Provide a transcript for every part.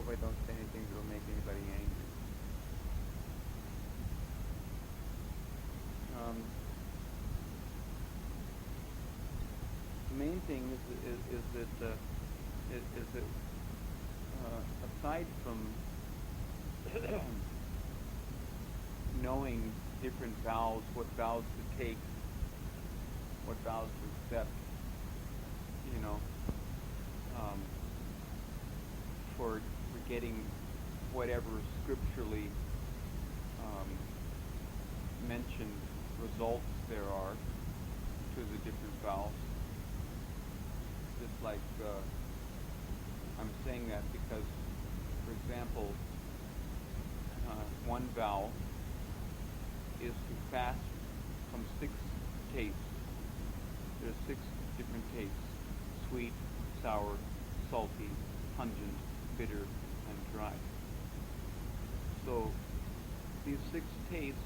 hope I don't say anything that will make anybody angry. Um, the main thing is that aside from knowing different vows, what vows to take, what vows to accept, you know, um, for getting whatever scripturally mentioned results there are to the different vows. Just like I'm saying that because, for example, one vow is to fast from 6 tastes. There are 6 different tastes: sweet, sour, salty, pungent, bitter, and dry. So these 6 tastes,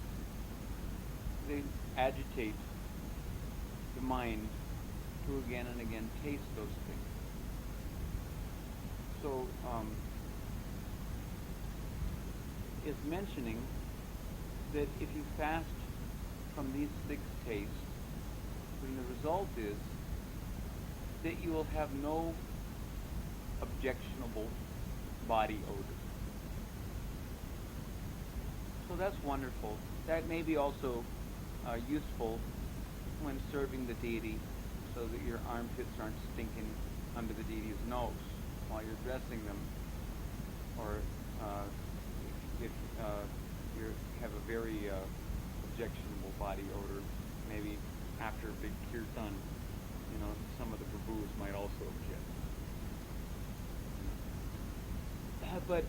they agitate the mind to again and again taste those things. So is mentioning that if you fast from these 6 tastes, then the result is that you will have no objectionable body odor. So that's wonderful. That may be also useful when serving the deity, so that your armpits aren't stinking under the deity's nose while you're dressing them, or if you have a very objectionable body odor, maybe after a big kirtan, some of the babus might also object. But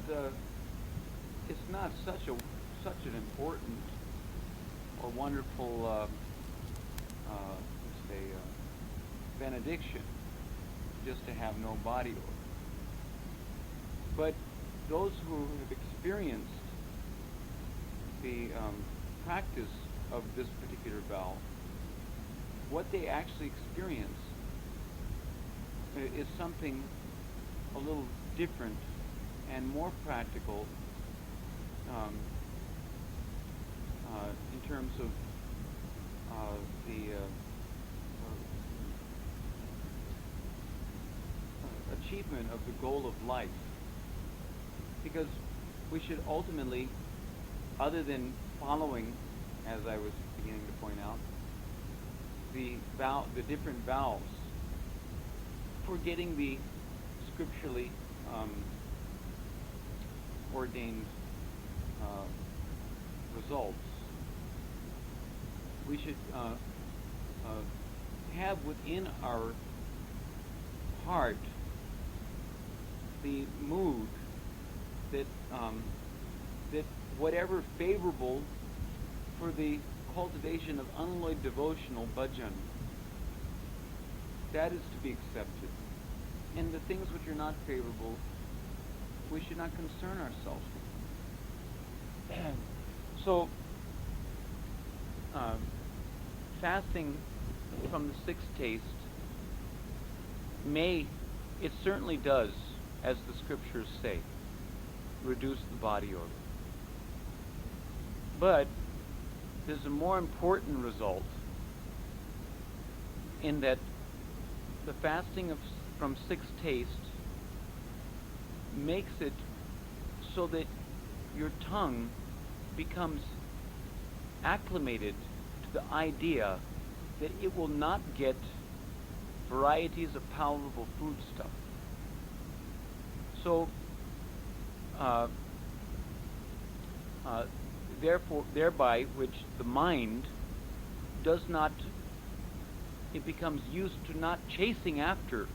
it's not such an important or wonderful, benediction just to have no body odor. But those who have experienced the practice of this particular vow, what they actually experience is something a little different and more practical in terms of the achievement of the goal of life. Because we should ultimately, other than following, as I was beginning to point out, the different vows for getting the scripturally ordained results, we should have within our heart the mood that whatever favorable for the cultivation of unalloyed devotional bhajan, that is to be accepted. And the things which are not favorable, we should not concern ourselves with. So, fasting from the 6th taste it certainly does, as the scriptures say, reduce the body odor. But there's a more important result in that the fasting from 6 tastes makes it so that your tongue becomes acclimated to the idea that it will not get varieties of palatable foodstuff. So, thereby which the mind it becomes used to not chasing after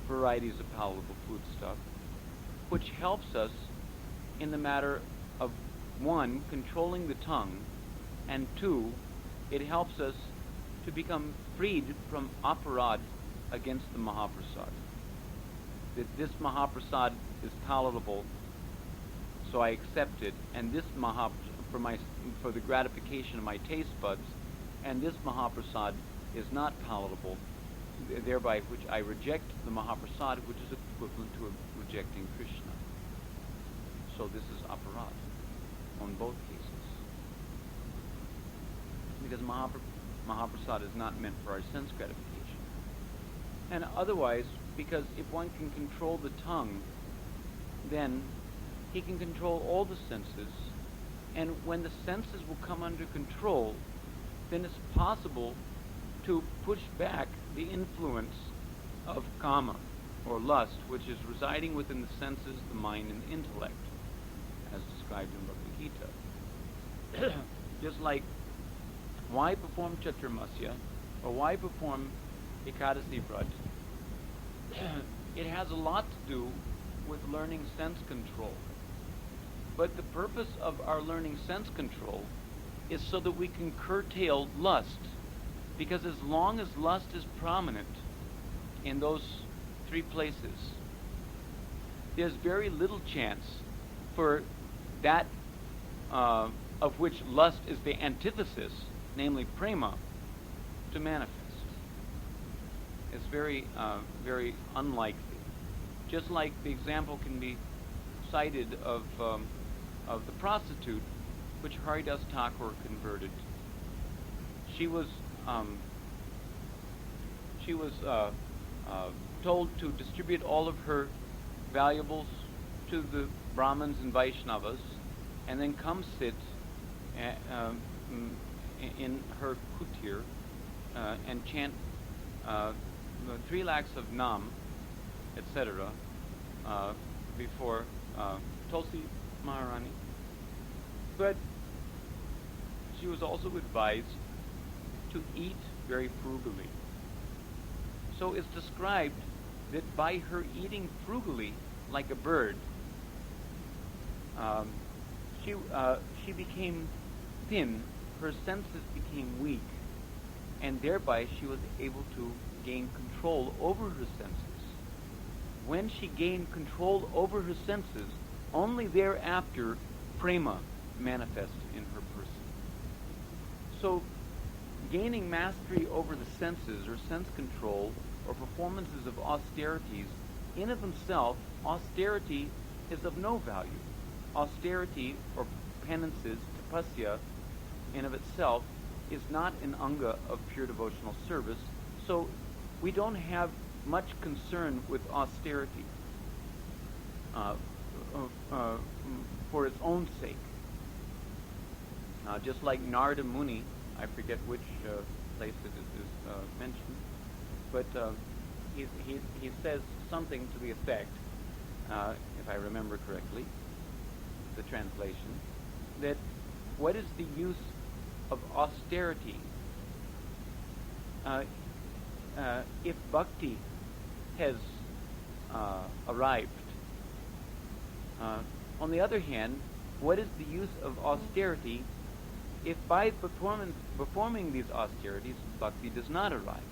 varieties of palatable foodstuff, which helps us in the matter of, 1, controlling the tongue, and 2, it helps us to become freed from aparad against the Mahaprasad. That this Mahaprasad is palatable, so I accept it, and this for the gratification of my taste buds, and this Mahaprasad is not palatable, thereby which I reject the Mahaprasad, which is equivalent to rejecting Krishna. So this is aparat on both cases. Because Mahaprasad is not meant for our sense gratification. And otherwise, because if one can control the tongue, then he can control all the senses, and when the senses will come under control, then it's possible to push back the influence of kama, or lust, which is residing within the senses, the mind, and the intellect, as described in Bhagavad Gita. Just like, why perform Caturmasya, or why perform Ekadasi Vrata? It has a lot to do with learning sense control. But the purpose of our learning sense control is so that we can curtail lust. Because as long as lust is prominent in those three places, there's very little chance for that of which lust is the antithesis, namely prema, to manifest. It's very, very unlikely. Just like the example can be cited of the prostitute, which Haridas Thakur converted. She was told to distribute all of her valuables to the Brahmins and Vaishnavas, and then come sit in her kutir and chant 3 lakhs of nam, etc., before Tulsi Maharani. But she was also advised to eat very frugally. So it's described that by her eating frugally like a bird, she became thin, her senses became weak, and thereby she was able to gain control over her senses. When she gained control over her senses, only thereafter prema manifested in her person. So gaining mastery over the senses, or sense control, or performances of austerities, in of themselves, austerity is of no value. Austerity, or penances, tapasya, in of itself, is not an anga of pure devotional service, so we don't have much concern with austerity for its own sake. Just like Narada Muni, I forget which place it is mentioned, but he says something to the effect, if I remember correctly, the translation, that what is the use of austerity if bhakti has arrived? On the other hand, what is the use of austerity if by performing these austerities, bhakti does not arrive?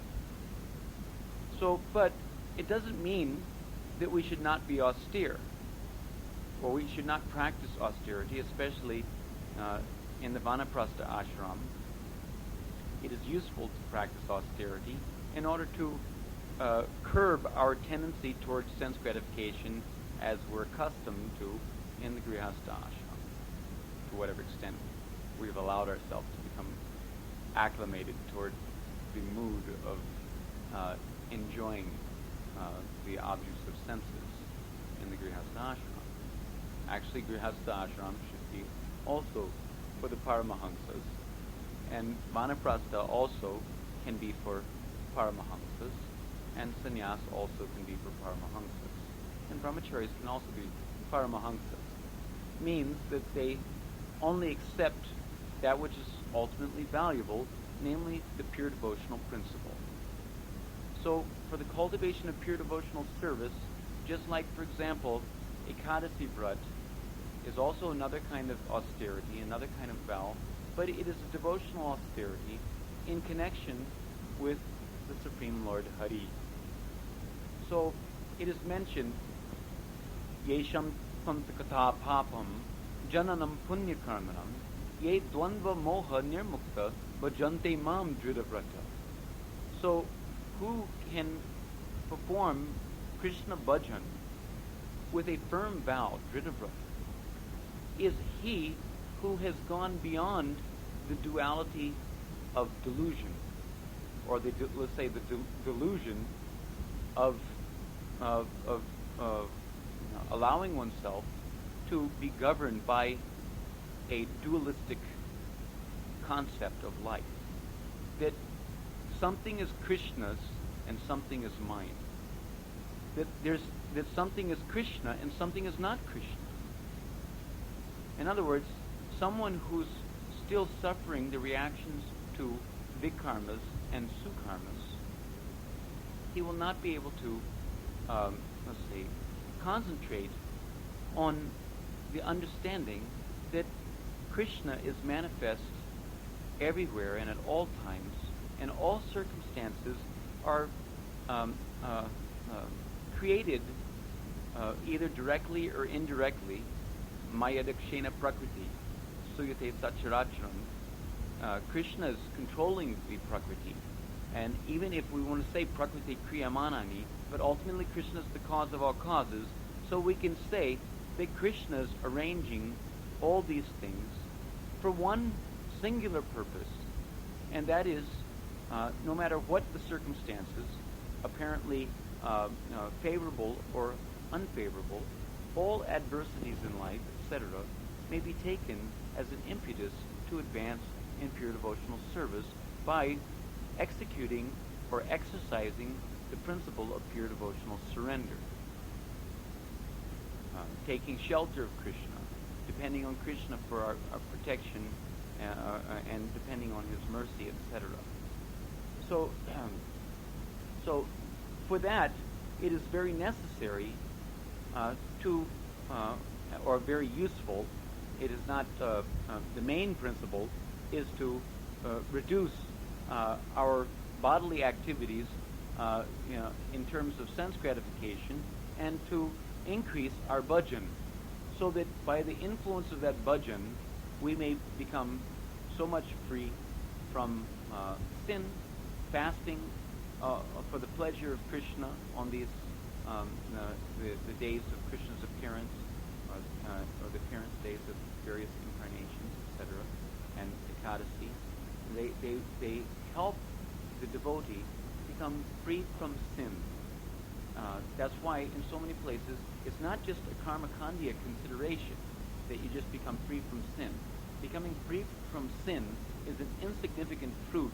So, but it doesn't mean that we should not be austere, or we should not practice austerity, especially in the Vanaprastha ashram. It is useful to practice austerity in order to curb our tendency towards sense gratification as we're accustomed to in the Grihastha ashram, to whatever extent we've allowed ourselves to become acclimated toward the mood of enjoying the objects of senses in the Grihastha ashram. Actually, Grihastha ashram should be also for the Paramahamsas, and Vanaprastha also can be for Paramahamsas, and Sannyas also can be for Paramahamsas, and Brahmacharis can also be Paramahamsas. Means that they only accept that which is ultimately valuable, namely the pure devotional principle. So, for the cultivation of pure devotional service, just like, for example, Ekadasi Vrata is also another kind of austerity, another kind of vow, but it is a devotional austerity in connection with the Supreme Lord Hari. So, it is mentioned, Yesham Santakatha Papam Jananam Punya Karmanam Ye Dvandva Moha Nirmukta Bhajante Mam Dhridavrata. So, who can perform Krishna bhajan with a firm vow, Dhridavrata, is he who has gone beyond the duality of delusion, or let's say the delusion of allowing oneself to be governed by a dualistic concept of life. That something is Krishna's and something is mine. That something is Krishna and something is not Krishna. In other words, someone who's still suffering the reactions to vikarmas and sukarmas, he will not be able to, concentrate on the understanding that Krishna is manifest everywhere and at all times, and all circumstances are created either directly or indirectly. Maya dakshena prakriti, suyate sacharacharam. Krishna is controlling the prakriti, and even if we want to say prakriti kriyamanani, but ultimately Krishna is the cause of all causes, so we can say that Krishna is arranging all these things for one singular purpose, and that is, no matter what the circumstances, apparently favorable or unfavorable, all adversities in life, etc., may be taken as an impetus to advance in pure devotional service by executing or exercising the principle of pure devotional surrender. Taking shelter of Krishna, depending on Krishna for our protection, and depending on his mercy, etc. So for that, it is very necessary or very useful. It is not the main principle is to reduce our bodily activities, in terms of sense gratification, and to increase our bhajan, so that by the influence of that bhajan, we may become so much free from sin, fasting for the pleasure of Krishna on these the days of Krishna's appearance, or the appearance days of various incarnations, etc., and Ekadasi. They help the devotee become free from sin. That's why in so many places it's not just a karmakandya consideration that you just become free from sin. Becoming free from sin is an insignificant fruit,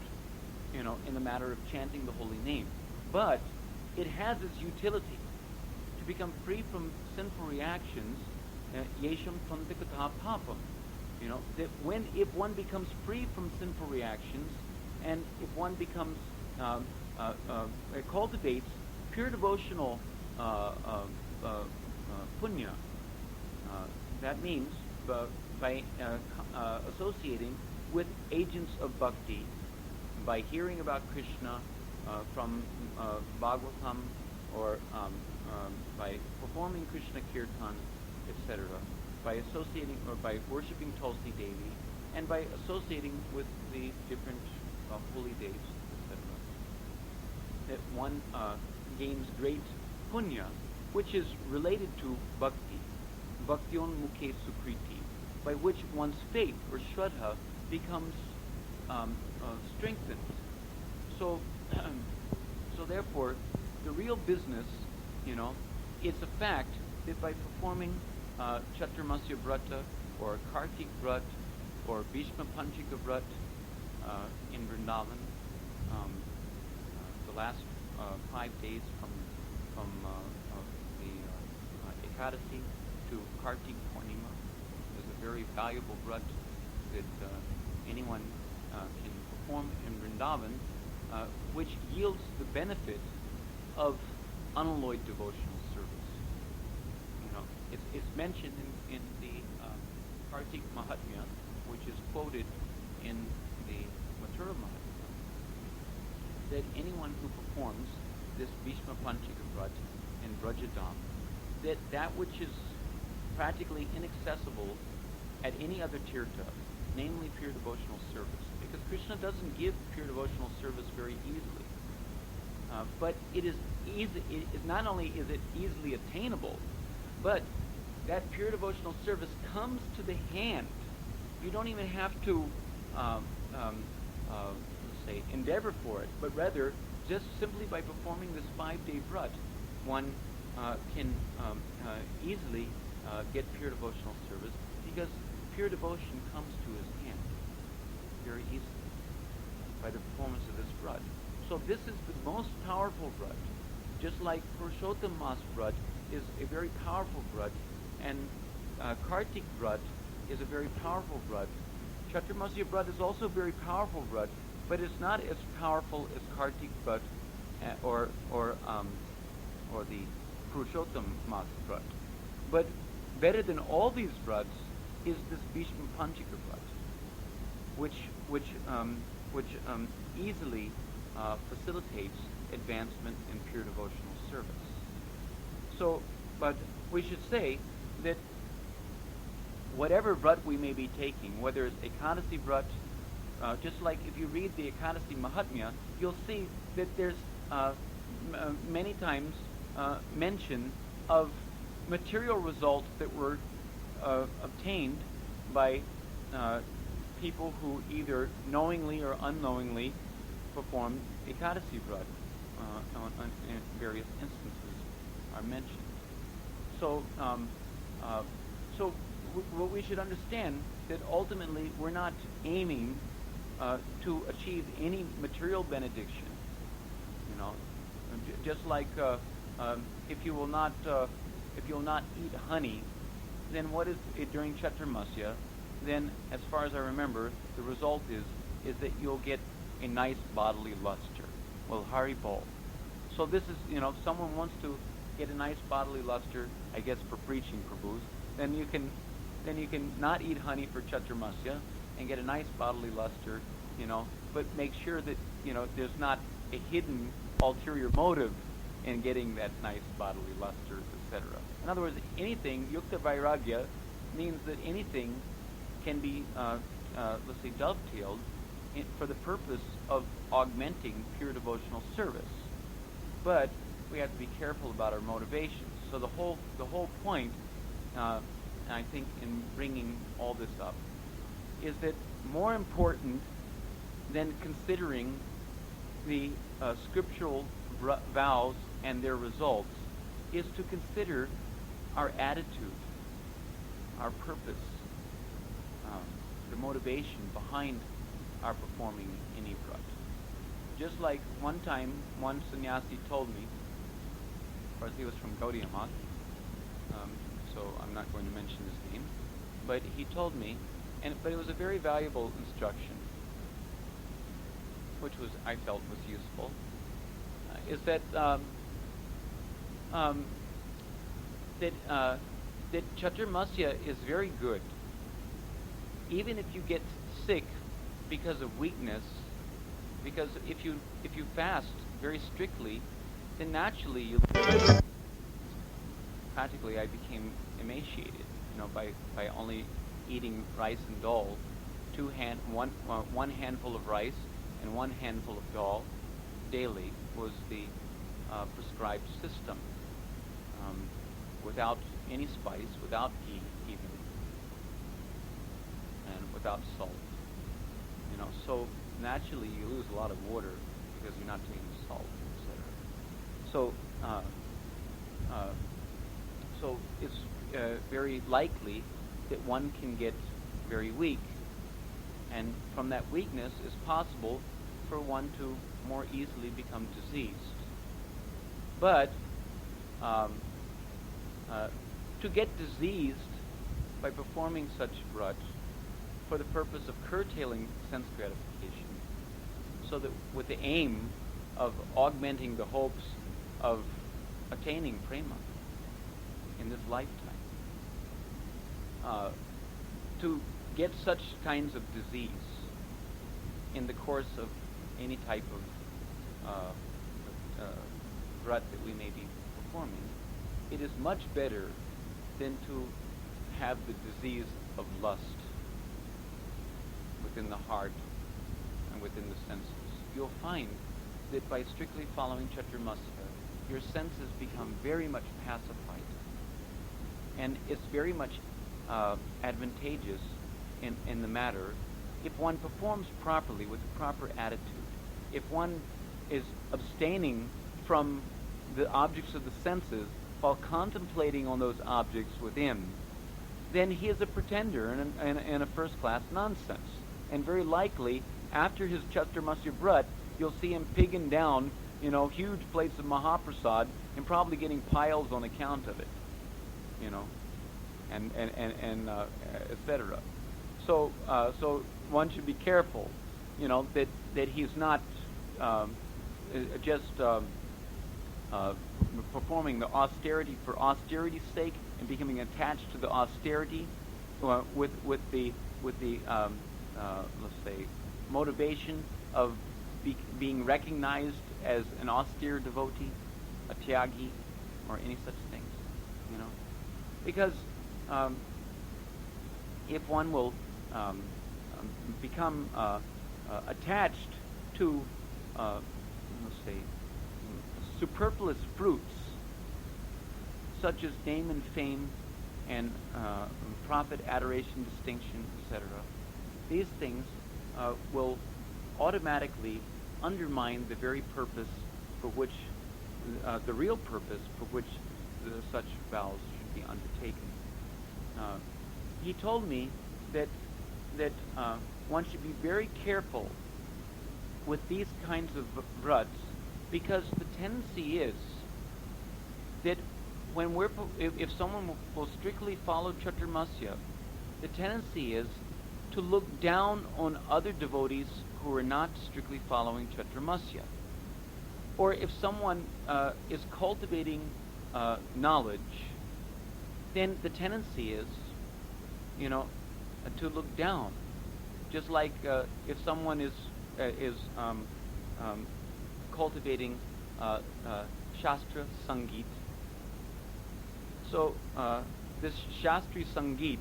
in the matter of chanting the holy name. But it has its utility. To become free from sinful reactions, yesham tvantikata papam. That if one becomes free from sinful reactions, and if one becomes cultivates pure devotional punya, that means by associating with agents of bhakti, by hearing about Krishna from Bhagavatam, or by performing Krishna Kirtan, etc., by associating or by worshipping Tulsi Devi, and by associating with the different holy days, etc., that one gains great punya, which is related to bhakti, bhaktion mukhe sukriti, by which one's faith or shraddha becomes strengthened. So therefore, the real business, it's a fact that by performing Caturmasya vrata, or Kartik vrata, or Bhishma Panchika vrata in Vrindavan, the last 5 days from the Ekadasi to Kartik Purnima is a very valuable vrata that anyone can perform in Vrindavan, which yields the benefit of unalloyed devotional service. It's mentioned in the Kartik Mahatmya, which is quoted in the Mathura Mahatmya, that anyone who performs this Bhishma Panchika vrata in Brajadam, that which is practically inaccessible at any other tirtha, namely pure devotional service, because Krishna doesn't give pure devotional service very easily. But it is easy. Not only is it easily attainable, but that pure devotional service comes to the hand. You don't even have to, let's say, endeavor for it, but rather just simply by performing this 5-day vrata, one can easily get pure devotional service, because pure devotion comes to his hand very easily by the performance of this vrata. So this is the most powerful vrata. Just like Purushottam vrata is a very powerful vrata, and Kartik vrata is a very powerful vrata. Caturmasya vrata is also a very powerful vrata, but it's not as powerful as Kartik vrata or the Purushottam vrata. But better than all these vratas is this Bhishma Panchika vrata, which easily facilitates advancement in pure devotional service. So, but we should say that whatever vrata we may be taking, whether it's Ekadasi vrata, just like if you read the Ekadasi Mahatmya, you'll see that there's many times mention of material results that were obtained by people who either knowingly or unknowingly performed Ekadasi vrata. In various instances are mentioned. So, what we should understand that ultimately we're not aiming to achieve any material benediction. You know, just like if you will not eat honey, then what is it during Caturmasya? Then, as far as I remember, the result is that you'll get a nice bodily luster. Well, Hari Bol. So this is, you know, if someone wants to get a nice bodily luster, I guess for preaching Prabhus, then you can not eat honey for Caturmasya and get a nice bodily luster, you know, but make sure that, you know, there's not a hidden ulterior motive in getting that nice bodily luster, etc. In other words, anything, Yukta Vairagya, means that anything can be, let's say, dovetailed for the purpose of augmenting pure devotional service. But we have to be careful about our motivations. So the whole point, I think, in bringing all this up, is that more important than considering the scriptural vows and their results is to consider our attitude, our purpose, the motivation behind our performing any vrata. Just like one time, one sannyasi told me, of course he was from Gaudiya Math, so I'm not going to mention his name, but he told me, but it was a very valuable instruction, which I felt was useful, is that that Caturmasya is very good. Even if you get sick because of weakness, because if you fast very strictly, then naturally you practically I became emaciated, you know, by only eating rice and dal, one handful of rice and one handful of dal daily was the prescribed system, without any spice, without ghee even, and without salt. You know, so naturally you lose a lot of water because you're not taking salt, etc. So it's very likely that one can get very weak, and from that weakness it's possible for one to more easily become diseased. But to get diseased by performing such vrata for the purpose of curtailing sense gratification, so that with the aim of augmenting the hopes of attaining prema in this lifetime, to get such kinds of disease in the course of any type of vrata that we may be performing, it is much better than to have the disease of lust within the heart and within the senses. You'll find that by strictly following Caturmasya, your senses become very much pacified. and it's very much advantageous in the matter if one performs properly with the proper attitude. If one is abstaining from the objects of the senses while contemplating on those objects within, then he is a pretender and a first-class nonsense. And very likely, after his Caturmasya Vrat, you'll see him pigging down, huge plates of Mahaprasad and probably getting piles on account of it, and etc. So one should be careful, that he's not just performing the austerity for austerity's sake and becoming attached to the austerity with the let's say motivation of being recognized as an austere devotee, a tyagi, or any such things, because if one will become attached to let's say superfluous fruits such as name and fame and profit, adoration, distinction, etc., these things will automatically undermine the very purpose for which, the real purpose for which such vows should be undertaken. He told me that one should be very careful with these kinds of vrats, because the tendency is that when if someone will strictly follow Caturmasya, the tendency is to look down on other devotees who are not strictly following Caturmasya. Or if someone is cultivating knowledge, then the tendency is, to look down. Just like if someone is cultivating Shastra Sangeet. So this Shastri Sangeet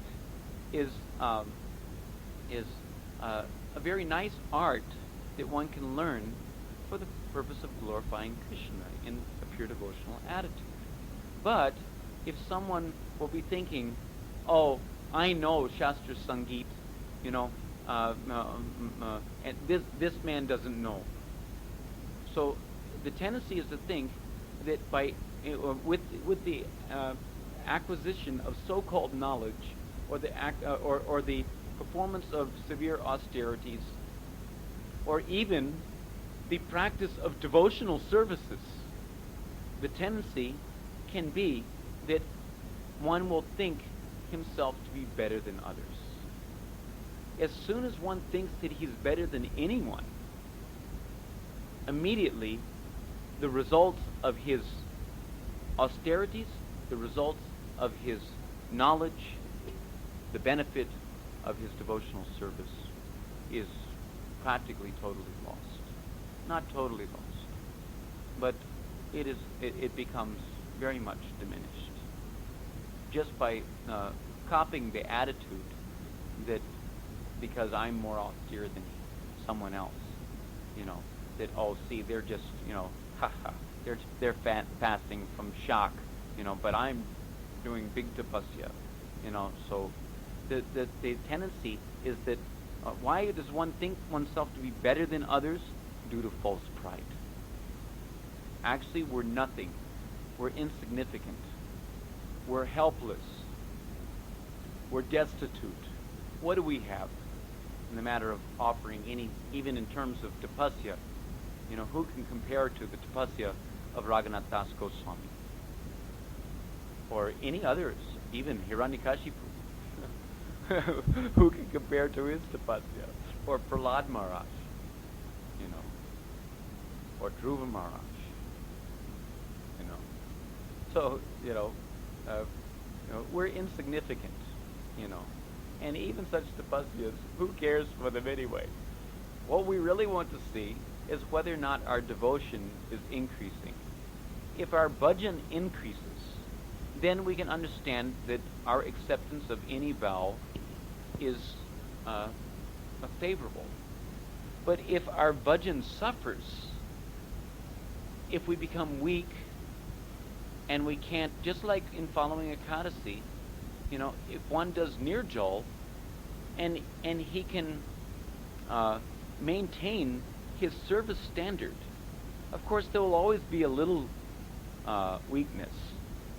is a very nice art that one can learn for the purpose of glorifying Krishna in a pure devotional attitude. But if someone will be thinking, oh, I know Shastra Sangeet, and this man doesn't know. So the tendency is to think that with the acquisition of so-called knowledge, or the performance of severe austerities, or even the practice of devotional services, the tendency can be that one will think himself to be better than others. As soon as one thinks that he's better than anyone, immediately the results of his austerities, the results of his knowledge, the benefit of his devotional service is practically totally lost. Not totally lost, but it becomes very much diminished. Just by copying the attitude that because I'm more austere than someone else, that, oh, see, they're just, they're fasting from shock, but I'm doing big tapasya, so the tendency is that why does one think oneself to be better than others? Due to false pride. Actually, we're nothing. We're insignificant. We're helpless. We're destitute. What do we have in the matter of offering any, even in terms of tapasya? Who can compare to the tapasya of Raghunath Das Goswami? Or any others, even Hiranyakashipu. Who can compare to his tapasya? Or Prahlad Maharaj, or Dhruva Maharaj, So, we're insignificant, and even such tapasyas, who cares for them anyway? What we really want to see is whether or not our devotion is increasing. If our bhajan increases, then we can understand that our acceptance of any vow is favorable. But if our bhajan suffers, if we become weak, and we can't, just like in following Ekadasi, if one does nirjal, and he can maintain his service standard, of course there will always be a little weakness,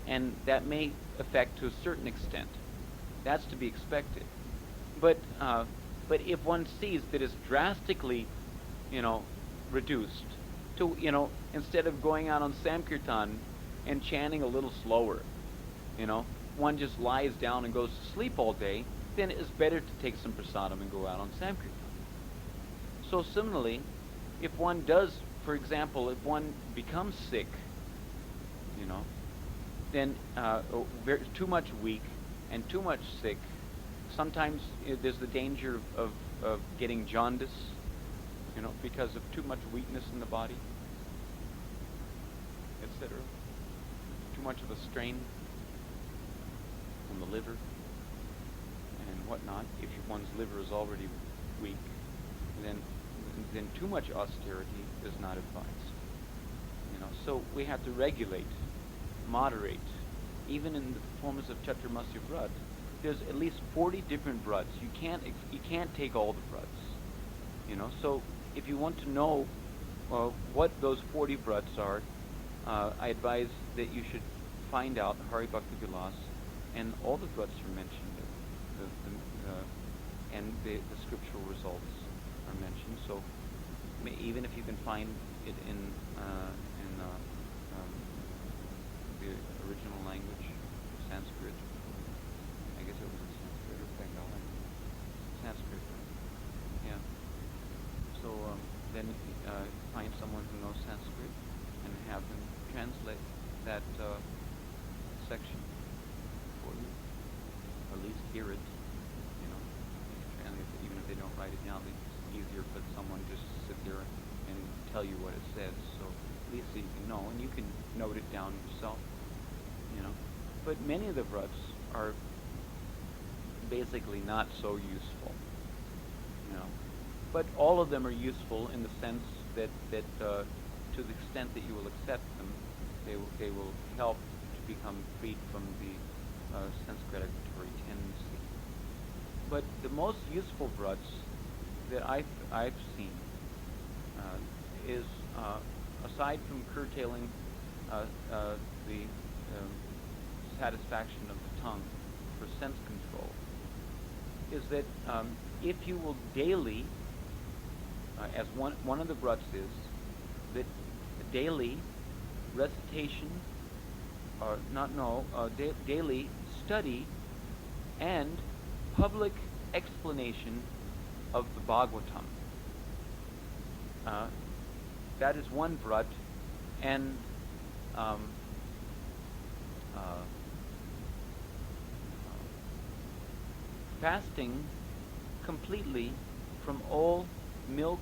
and that may affect to a certain extent. That's to be expected. But if one sees that it's drastically, reduced to, instead of going out on Samkirtan and chanting a little slower, one just lies down and goes to sleep all day, then it's better to take some prasadam and go out on Samkirtan. So similarly, if one does, for example, if one becomes sick, then too much weak and too much sick, sometimes there's the danger of getting jaundice, because of too much weakness in the body, etc. Too much of a strain on the liver and whatnot. If one's liver is already weak, then too much austerity is not advised. So we have to regulate, moderate. Even in the performance of Caturmasya vrata, there's at least 40 different vrats. You can't take all the vrats. So if you want to know what those 40 vrats are, I advise that you should find out Hari Bhakti Vilas, and all the vrats are mentioned, and the scriptural results are mentioned. So even if you can find it in the original language, Sanskrit, I guess it was in Sanskrit or Bengali. Sanskrit, yeah. So then find someone who knows Sanskrit and have them translate that section for you, or at least hear it. Even if they don't write it down, it's easier for someone just sit there and tell you what it says. So at least so you can know, and you can note it down yourself. But many of the vrats are basically not so useful. But all of them are useful in the sense that to the extent that you will accept them, they will help to become freed from the sense gratitory tendency. But the most useful vrats that I've seen is aside from curtailing the satisfaction of the tongue for sense control, is that if you will daily, as one of the vrats is, that daily recitation, daily study and public explanation of the Bhagavatam. That is one vrat, and fasting completely from all milk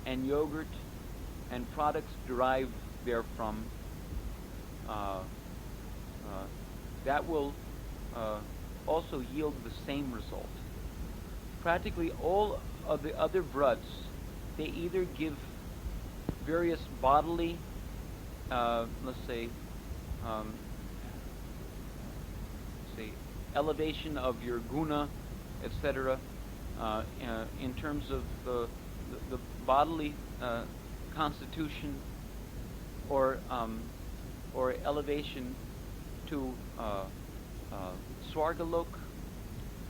and yogurt and products derived therefrom. That will also yield the same result. Practically all of the other vrats, they either give various bodily, let's say elevation of your guna, etc., in terms of the bodily constitution, or elevation to Swargalok,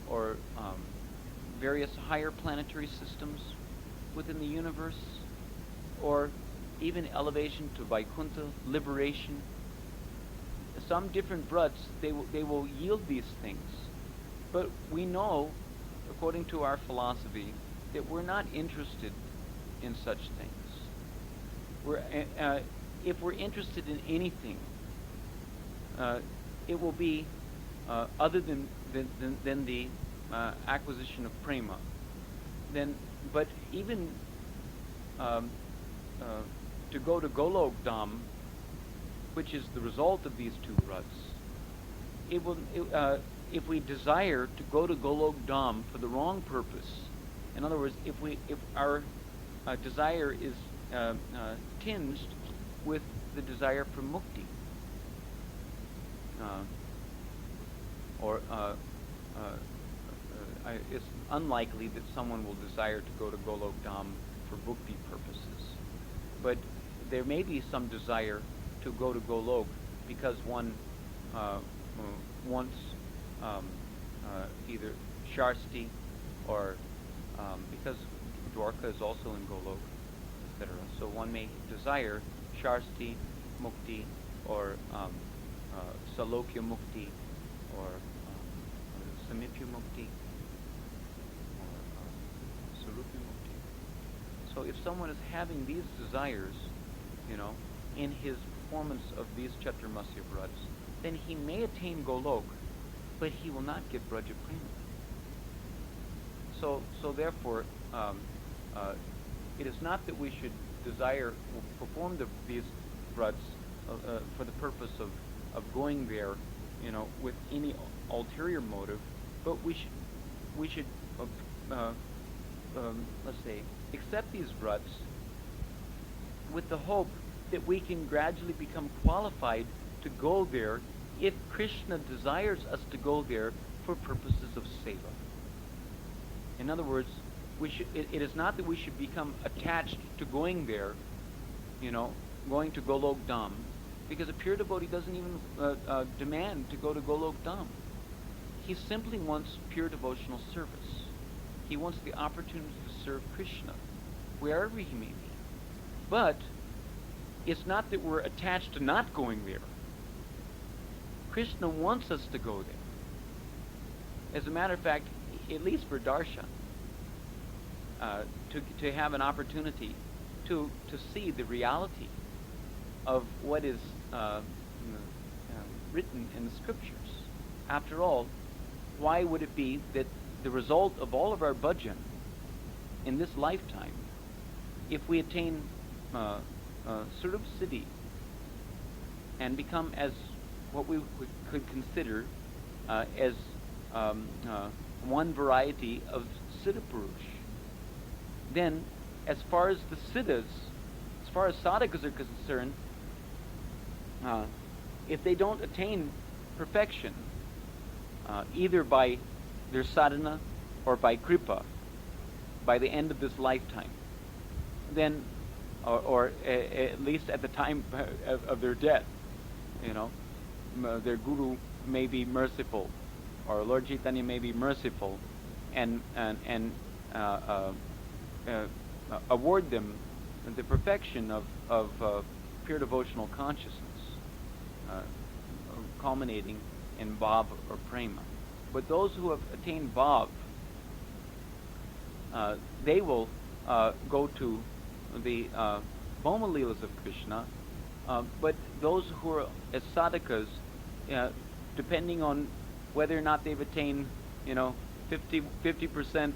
or various higher planetary systems within the universe, or even elevation to Vaikuntha, liberation. Some different vrats, they will yield these things. But we know, according to our philosophy, that we're not interested in such things. If we're interested in anything, it will be other than the acquisition of prema. But even to go to Golok Dham, which is the result of these two vrats, if we desire to go to Golok Dham for the wrong purpose, in other words, if our desire is tinged with the desire for mukti, or it's unlikely that someone will desire to go to Golok Dham for bhukti purposes. But there may be some desire to go to Golok because one wants either Sharsti or because Dwarka is also in Golok, etc. So one may desire Sharsti Mukti or Salokya Mukti or Samipya Mukti or Surupya Mukti. So if someone is having these desires, in his performance of these Caturmasya vrats, then he may attain Golok, but he will not get Braja Prema. So therefore, it is not that we should desire perform these vrats for the purpose of going there, with any ulterior motive, but we should let's say, accept these vrats with the hope that we can gradually become qualified to go there if Krishna desires us to go there for purposes of seva. In other words, it is not that we should become attached to going there, going to Golok Dham, because a pure devotee doesn't even demand to go to Golok Dham. He simply wants pure devotional service. He wants the opportunity to serve Krishna, wherever he may be. But it's not that we're attached to not going there. Krishna wants us to go there. As a matter of fact, at least for darshan, to have an opportunity to see the reality of what is written in the scriptures. After all, why would it be that the result of all of our bhajan in this lifetime, if we attain Sarup Siddhi and become as what we could consider as one variety of Siddha Purush, then as far as the Siddhas, as far as sadhakas are concerned, if they don't attain perfection, either by their sadhana or by kripa, by the end of this lifetime, then, or at least at the time of their death, their guru may be merciful, or Lord Chaitanya may be merciful, and award them the perfection of pure devotional consciousness, culminating in bhav or prema. But those who have attained bhav, they will go to the Bhoma Leelas of Krishna, but those who are as sadhakas, depending on whether or not they've attained, 50%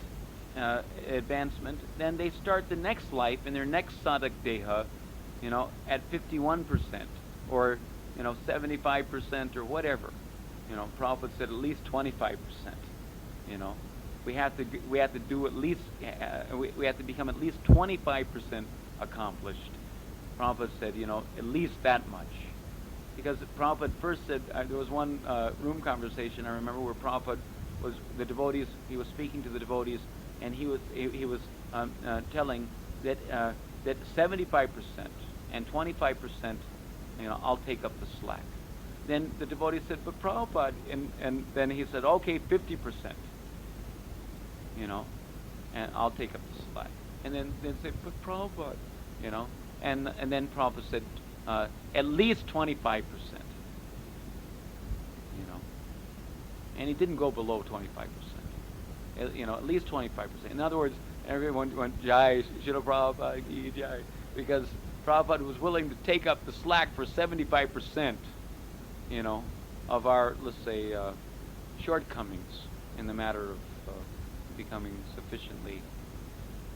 advancement, then they start the next life in their next sadhak deha, at 51%, or 75%, or whatever. Prabhupada said at least 25%. We have to do at least we have to become at least 25% accomplished. Prabhupada said, at least that much, because Prabhupada first said there was one room conversation I remember where Prabhupada was the devotees. He was speaking to the devotees, and he was telling that 75% and 25%, I'll take up the slack. Then the devotee said, but Prabhupada, and then he said, okay, 50%, and I'll take up the slack. And then said, but Prabhupada, and then Prabhupada said, at least 25%, and he didn't go below 25%, at least 25%. In other words, everyone went, Jai, Srila Prabhupada ki Jai, because Prabhupada was willing to take up the slack for 75%, of our, let's say, shortcomings in the matter of becoming sufficiently,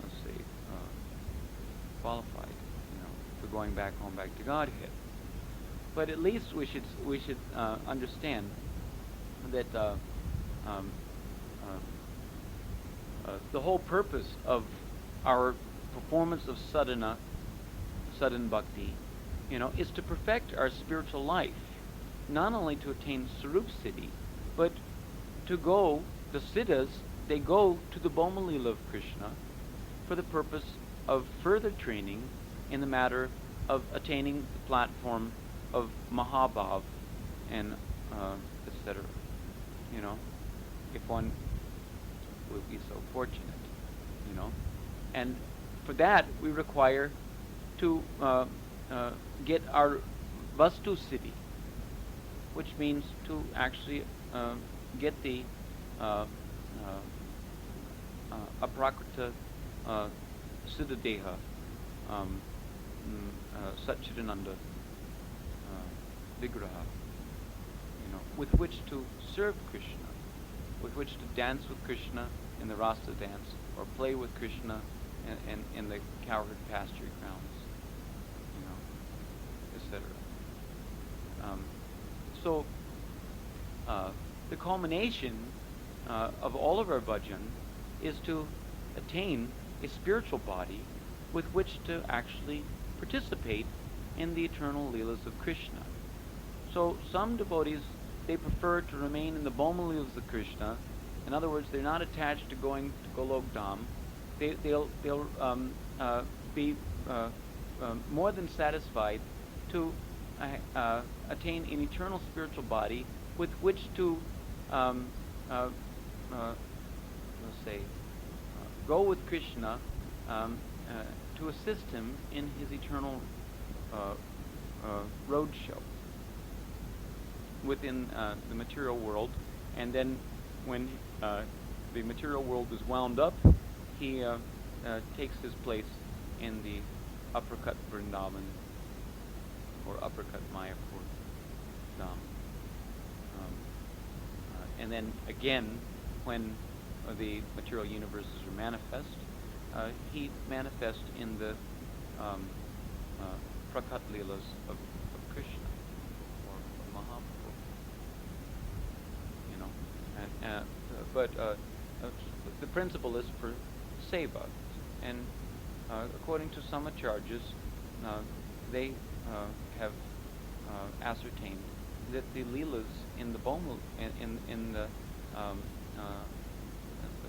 let's say, qualified, for going back to Godhead. But at least we should understand that the whole purpose of our performance of sadhana bhakti, is to perfect our spiritual life, not only to attain Sarup Siddhi, but to go, the siddhas, they go to the Boma Lila of Krishna for the purpose of further training in the matter of attaining the platform of Mahabhav and etc. You know, if one would be so fortunate, you know. And for that, we require to get our Vastu Siddhi, which means to actually get the Aprakrita Siddhadeha, Satchidananda Vigraha, you know, with which to serve Krishna, with which to dance with Krishna in the Rasa dance, or play with Krishna in the cowherd pasture grounds, you know, etc. So the culmination of all of our bhajan is to attain a spiritual body with which to actually participate in the eternal leelas of Krishna. So some devotees, they prefer to remain in the Boma leelas of Krishna. In other words, they're not attached to going to Golok Dham. They'll be more than satisfied to attain an eternal spiritual body with which to let's say go with Krishna to assist him in his eternal road show within the material world. And then when the material world is wound up, he takes his place in the uppercut Vrindavan or uppercut Mayapur Dham. And then again, when the material universes are manifest, he manifests in the Prakat Leelas of Krishna or Mahaprabhu. You know, but the principle is for seva, and according to some acharyas, they have ascertained that the leelas in the Boma in the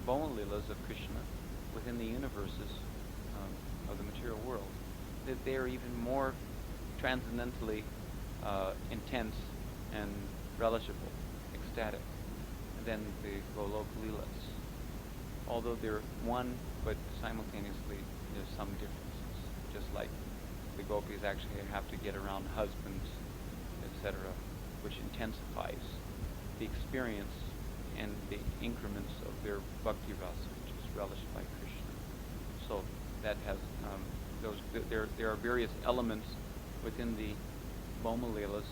Boma leelas of Krishna within the universes of the material world, that they are even more transcendently intense and relishable, ecstatic, than the Golok leelas. Although they're one, but simultaneously there's some differences. Just like the gopis actually have to get around husbands, etc., which intensifies the experience and the increments of their bhakti rasa, which is relished by Krishna. So that has there are various elements within the Boma leelas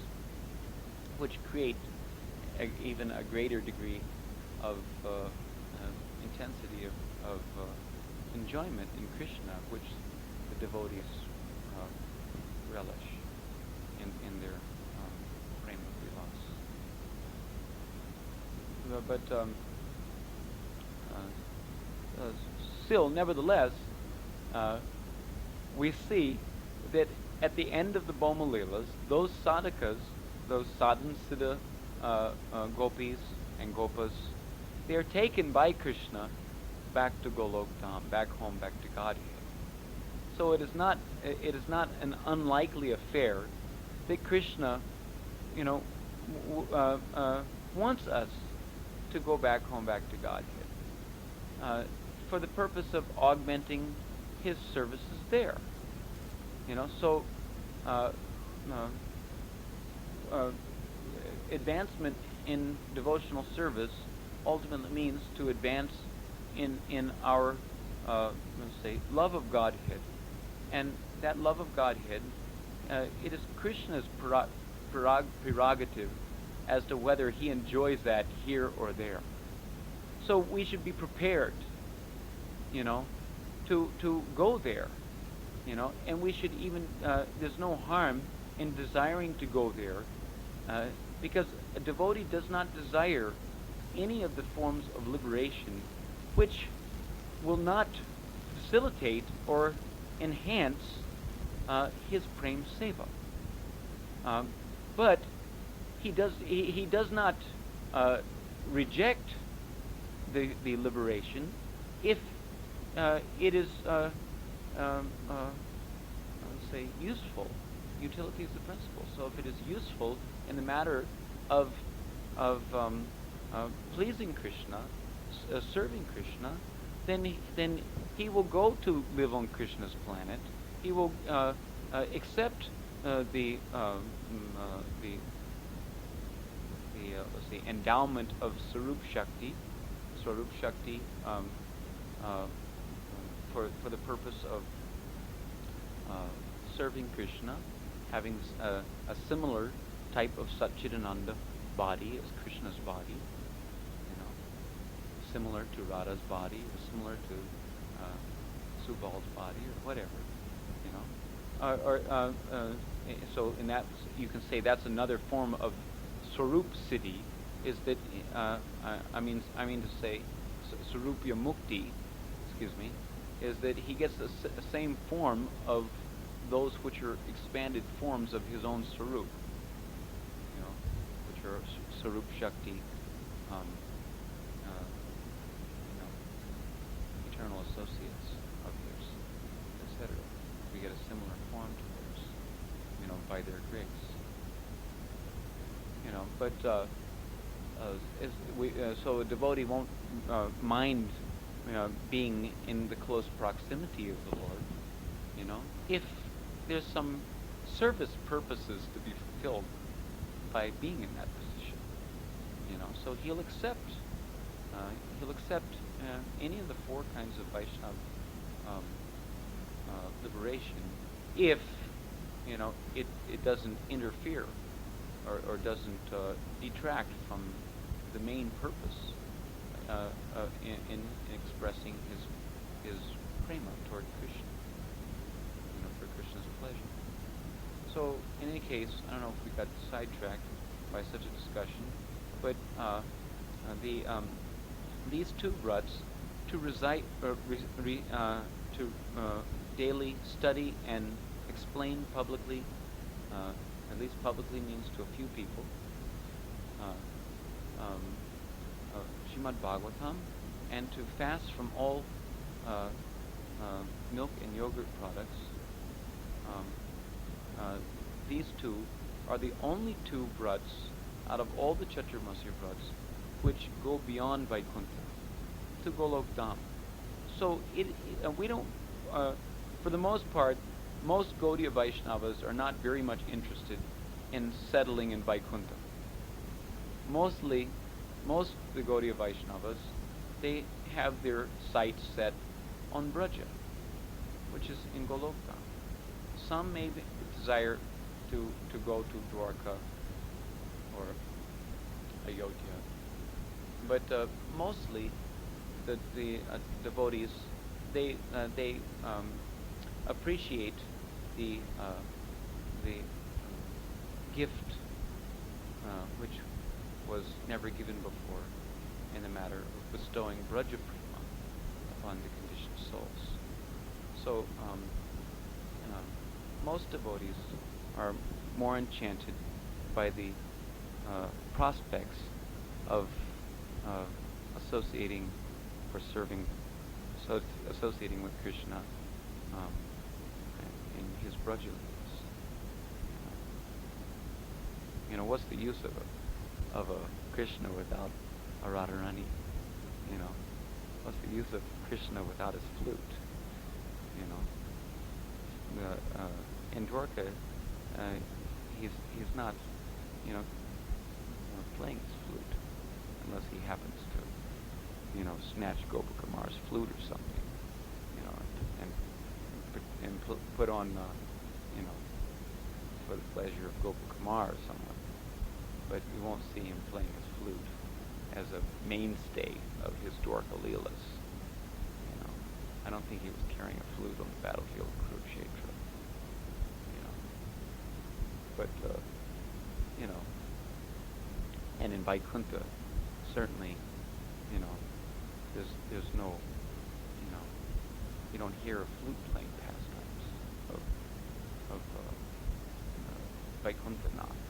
which create even a greater degree of intensity of enjoyment in Krishna, which the devotees relish in their prema vilas. But still, nevertheless, we see that at the end of the Boma leelas, those sadhakas, those sadhan siddha gopis and gopas, they are taken by Krishna back to Golok Dham, back home, back to Godhead. So it is not an unlikely affair that Krishna, you know, wants us to go back home, back to Godhead, for the purpose of augmenting his services there. You know, so advancement in devotional service ultimately means to advance in our let's say love of Godhead, and that love of Godhead, it is Krishna's prerogative as to whether he enjoys that here or there. So we should be prepared, you know, to go there, you know, and we should even there's no harm in desiring to go there, because a devotee does not desire any of the forms of liberation which will not facilitate or enhance his prem seva. But he does not reject the liberation if it is, let's say, useful. Utility is the principle. So if it is useful in the matter of pleasing Krishna, serving Krishna, then he will go to live on Krishna's planet. He will accept the let's see, endowment of Swarup Shakti, for the purpose of serving Krishna, having a similar type of Satchidananda body as Krishna's body, similar to Radha's body, or similar to Subbal's body, or whatever, so in that you can say that's another form of Swarup Siddhi, is that I mean to say Swarupya Mukti, is that he gets the same form of those which are expanded forms of his own Swarup, which are Swarup Shakti, eternal associates of his, etc. We get a similar form to theirs, by their grace. But so a devotee won't mind being in the close proximity of the Lord, if there's some service purposes to be fulfilled by being in that position, so he'll accept any of the four kinds of Vaishnava liberation if it doesn't interfere or doesn't detract from the main purpose in expressing his prema toward Krishna, for Krishna's pleasure. So in any case, I don't know if we got sidetracked by such a discussion, but these two vrats to recite, to daily study and explain publicly, at least publicly means to a few people, Srimad Bhagavatam, and to fast from all milk and yogurt products. These two are the only two vrats out of all the Caturmasya vrats which go beyond Vaikuntha to Golok Dham. So we don't, for the most part, most Gaudiya Vaishnavas are not very much interested in settling in Vaikuntha. Most of the Gaudiya Vaishnavas, they have their sights set on Braja, which is in Golok Dham. Some may desire to go to Dwarka or Ayodhya, but mostly the devotees, they appreciate the gift which was never given before in the matter of bestowing Braja Prema upon the conditioned souls. So most devotees are more enchanted by the prospects of associating or associating with Krishna in his Braja Leelas. What's the use of a Krishna without a Radharani? What's the use of Krishna without his flute? In Dwarka, he's not, playing his flute unless he happens to, snatch Gopikumar's flute or something, and put on, for the pleasure of Gopakumar or someone. But you won't see him playing his flute as a mainstay of his Dwarka Leelas. I don't think he was carrying a flute on the battlefield of Kurukshetra. But and in Vaikuntha, certainly, there's no, you don't hear of flute playing pastimes of Vaikuntha Nath,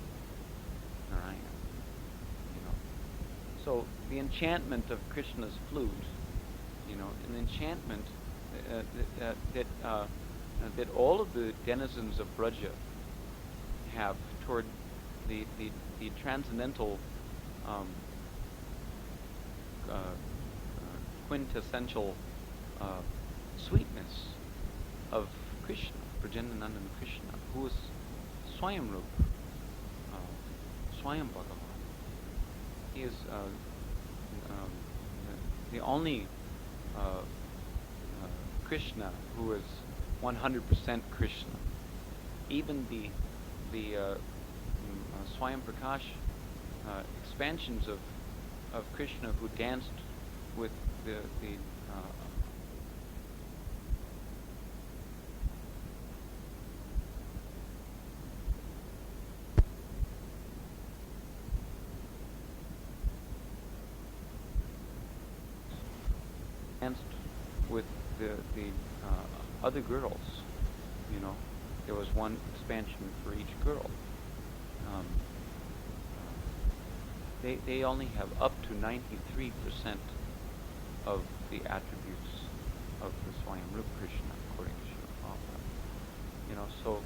Narayana. So the enchantment of Krishna's flute, an enchantment that all of the denizens of Braja have toward the transcendental quintessential sweetness of Krishna, Prajananandan Krishna, who is Swayamrup, Swayam Bhagavan. He is the only Krishna who is 100% Krishna. Even the Swayam Prakash expansions of Krishna who danced with the danced with the other girls. There was one expansion for each girl. They only have up to 93% of the attributes of the Swayamrup Krishna, according to Srīpād. So,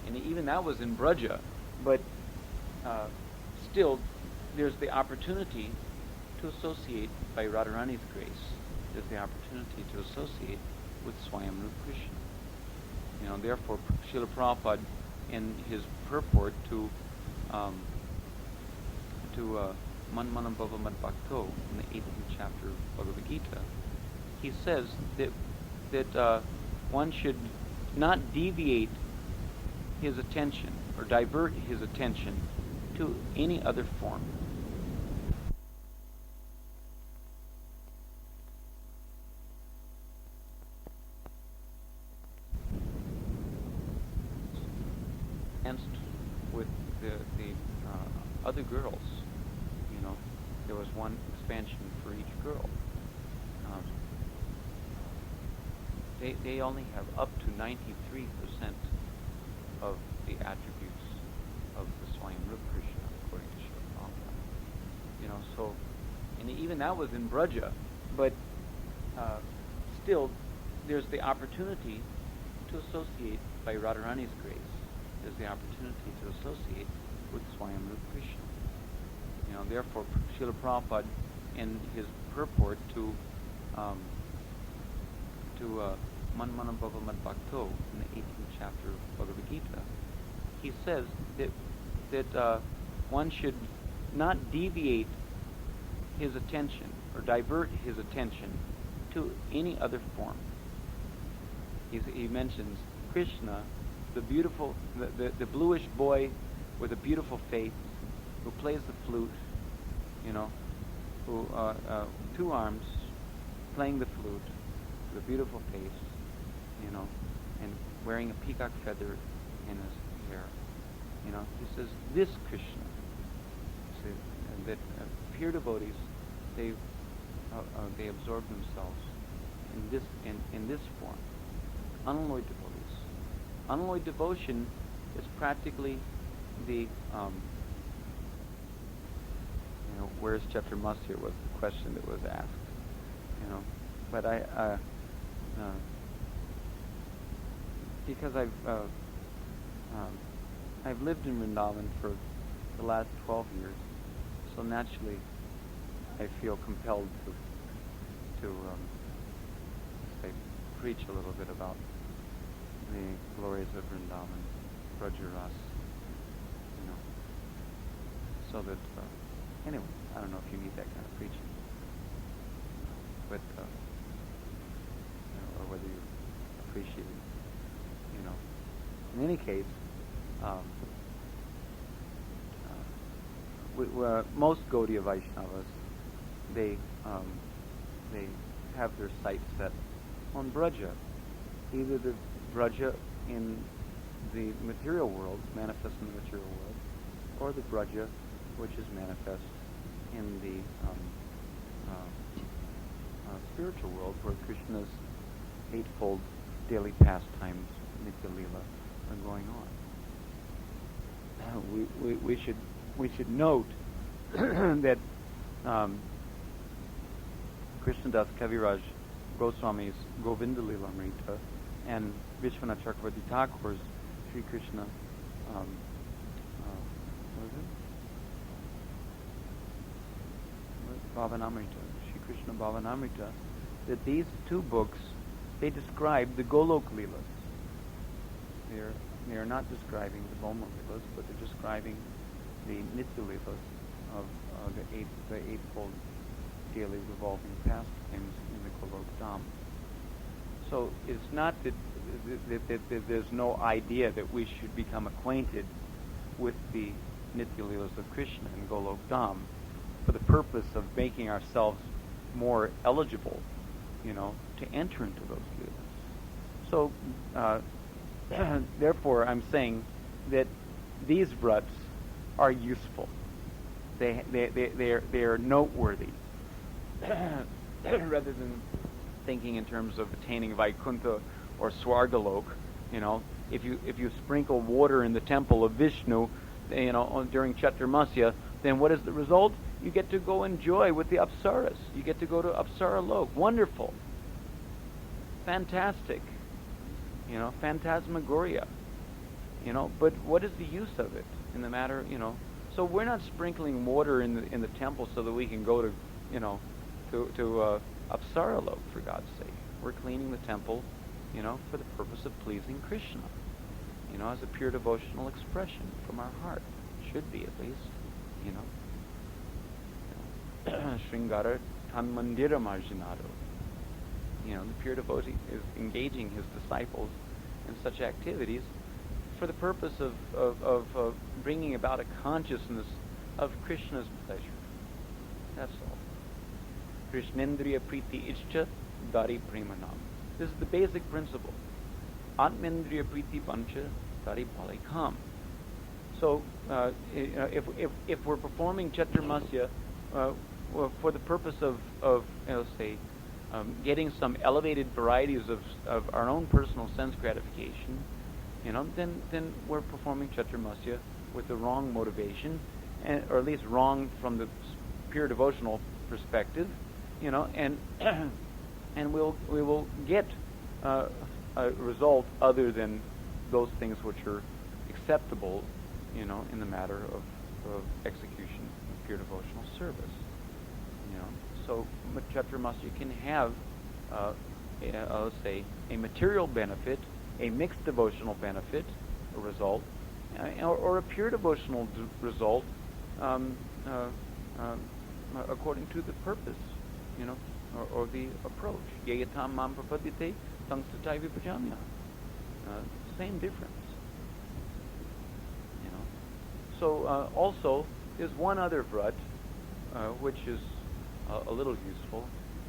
and even that was in Braja, but still, there's the opportunity to associate by Radharani's grace. There's the opportunity to associate with Swayamrup Krishna. Therefore, Srila Prabhupada, in his purport to Man Manam Bhava Mad Bhakto, in the 18th chapter of Bhagavad Gita, he says that one should not deviate his attention or divert his attention to any other form. With the other girls, there was one expansion for each girl. They only have up to 93% of the attributes of the Swayamrup Krishna, according to Srila Prabhupada. So, and even that was in Braja, but still, there's the opportunity to associate by Radharani's grace. There's the opportunity to associate with Swayamrup Krishna. Therefore, Srila Prabhupada, in his purport to Man Manam Bhava Mad Bhakto, in the 18th chapter of Bhagavad Gita, he says that one should not deviate his attention or divert his attention to any other form. He mentions Krishna, the beautiful, the bluish boy with a beautiful face, who plays the flute, who two arms, playing the flute, with a beautiful face, and wearing a peacock feather in his hair. He says this Krishna. See, that pure devotees, they absorb themselves in this form, unalloyed devotees. Unalloyed devotion is practically the where's Caturmasya was the question that was asked. But because I've lived in Vrindavan for the last 12 years, so naturally I feel compelled to say, preach a little bit about the glories of Vrindavan, Braja Ras, so that anyway, I don't know if you need that kind of preaching, but or whether you appreciate it. In any case, most Gaudiya Vaishnavas, they have their sights set on Braja, either the Braja in the material world, manifest in the material world, or the Braja which is manifest in the spiritual world, where Krishna's eightfold daily pastimes, Nitya Lila, are going on. We should note that Krishnadas Kaviraj Goswami's Govinda Lilamrita and Vishwanath Chakravarti Thakur's Sri Krishna, what is it? Bhavanamrita, Sri Krishna Bhavanamrita, that these two books, they describe the Golok Leelas. They are not describing the Bhoma Leelas, but they're describing the Nitya Leelas of the eightfold daily revolving pastimes in the Golok Dham. So it's not that there's no idea that we should become acquainted with the Nitya Leelas of Krishna in Golok Dham for the purpose of making ourselves more eligible, to enter into those Leelas. So, therefore, I'm saying that these vrats are useful. They are noteworthy, rather than thinking in terms of attaining Vaikuntha or Swargalok. If you sprinkle water in the temple of Vishnu, during Caturmasya, then what is the result? You get to go enjoy with the Apsaras. You get to go to Apsara Lok. Wonderful. Fantastic. Phantasmagoria. But what is the use of it in the matter, So we're not sprinkling water in the temple so that we can go to, to Apsara Lok, for God's sake. We're cleaning the temple, for the purpose of pleasing Krishna, as a pure devotional expression from our heart. Should be, at least, Sringara Tanmandira Marginado. The pure devotee is engaging his disciples in such activities for the purpose of bringing about a consciousness of Krishna's pleasure. That's all. Krishnendriya Priti Ishcha Dari Premanam. This is the basic principle. Atmendriya Priti Pancha Dari Palikam. So, if we're performing Chaturmasya for the purpose of getting some elevated varieties of our own personal sense gratification, then we're performing Chaturmasya with the wrong motivation, or at least wrong from the pure devotional perspective, and we will get a result other than those things which are acceptable, in the matter of execution of pure devotional service. So Chaturmasya can have, let's say, a material benefit, a mixed devotional benefit, a result, or a pure devotional result, according to the purpose, or the approach. Yeyatam mam prapadyate tangstatai vipajamya. Same difference. So also, there's one other vrat, which is a little useful,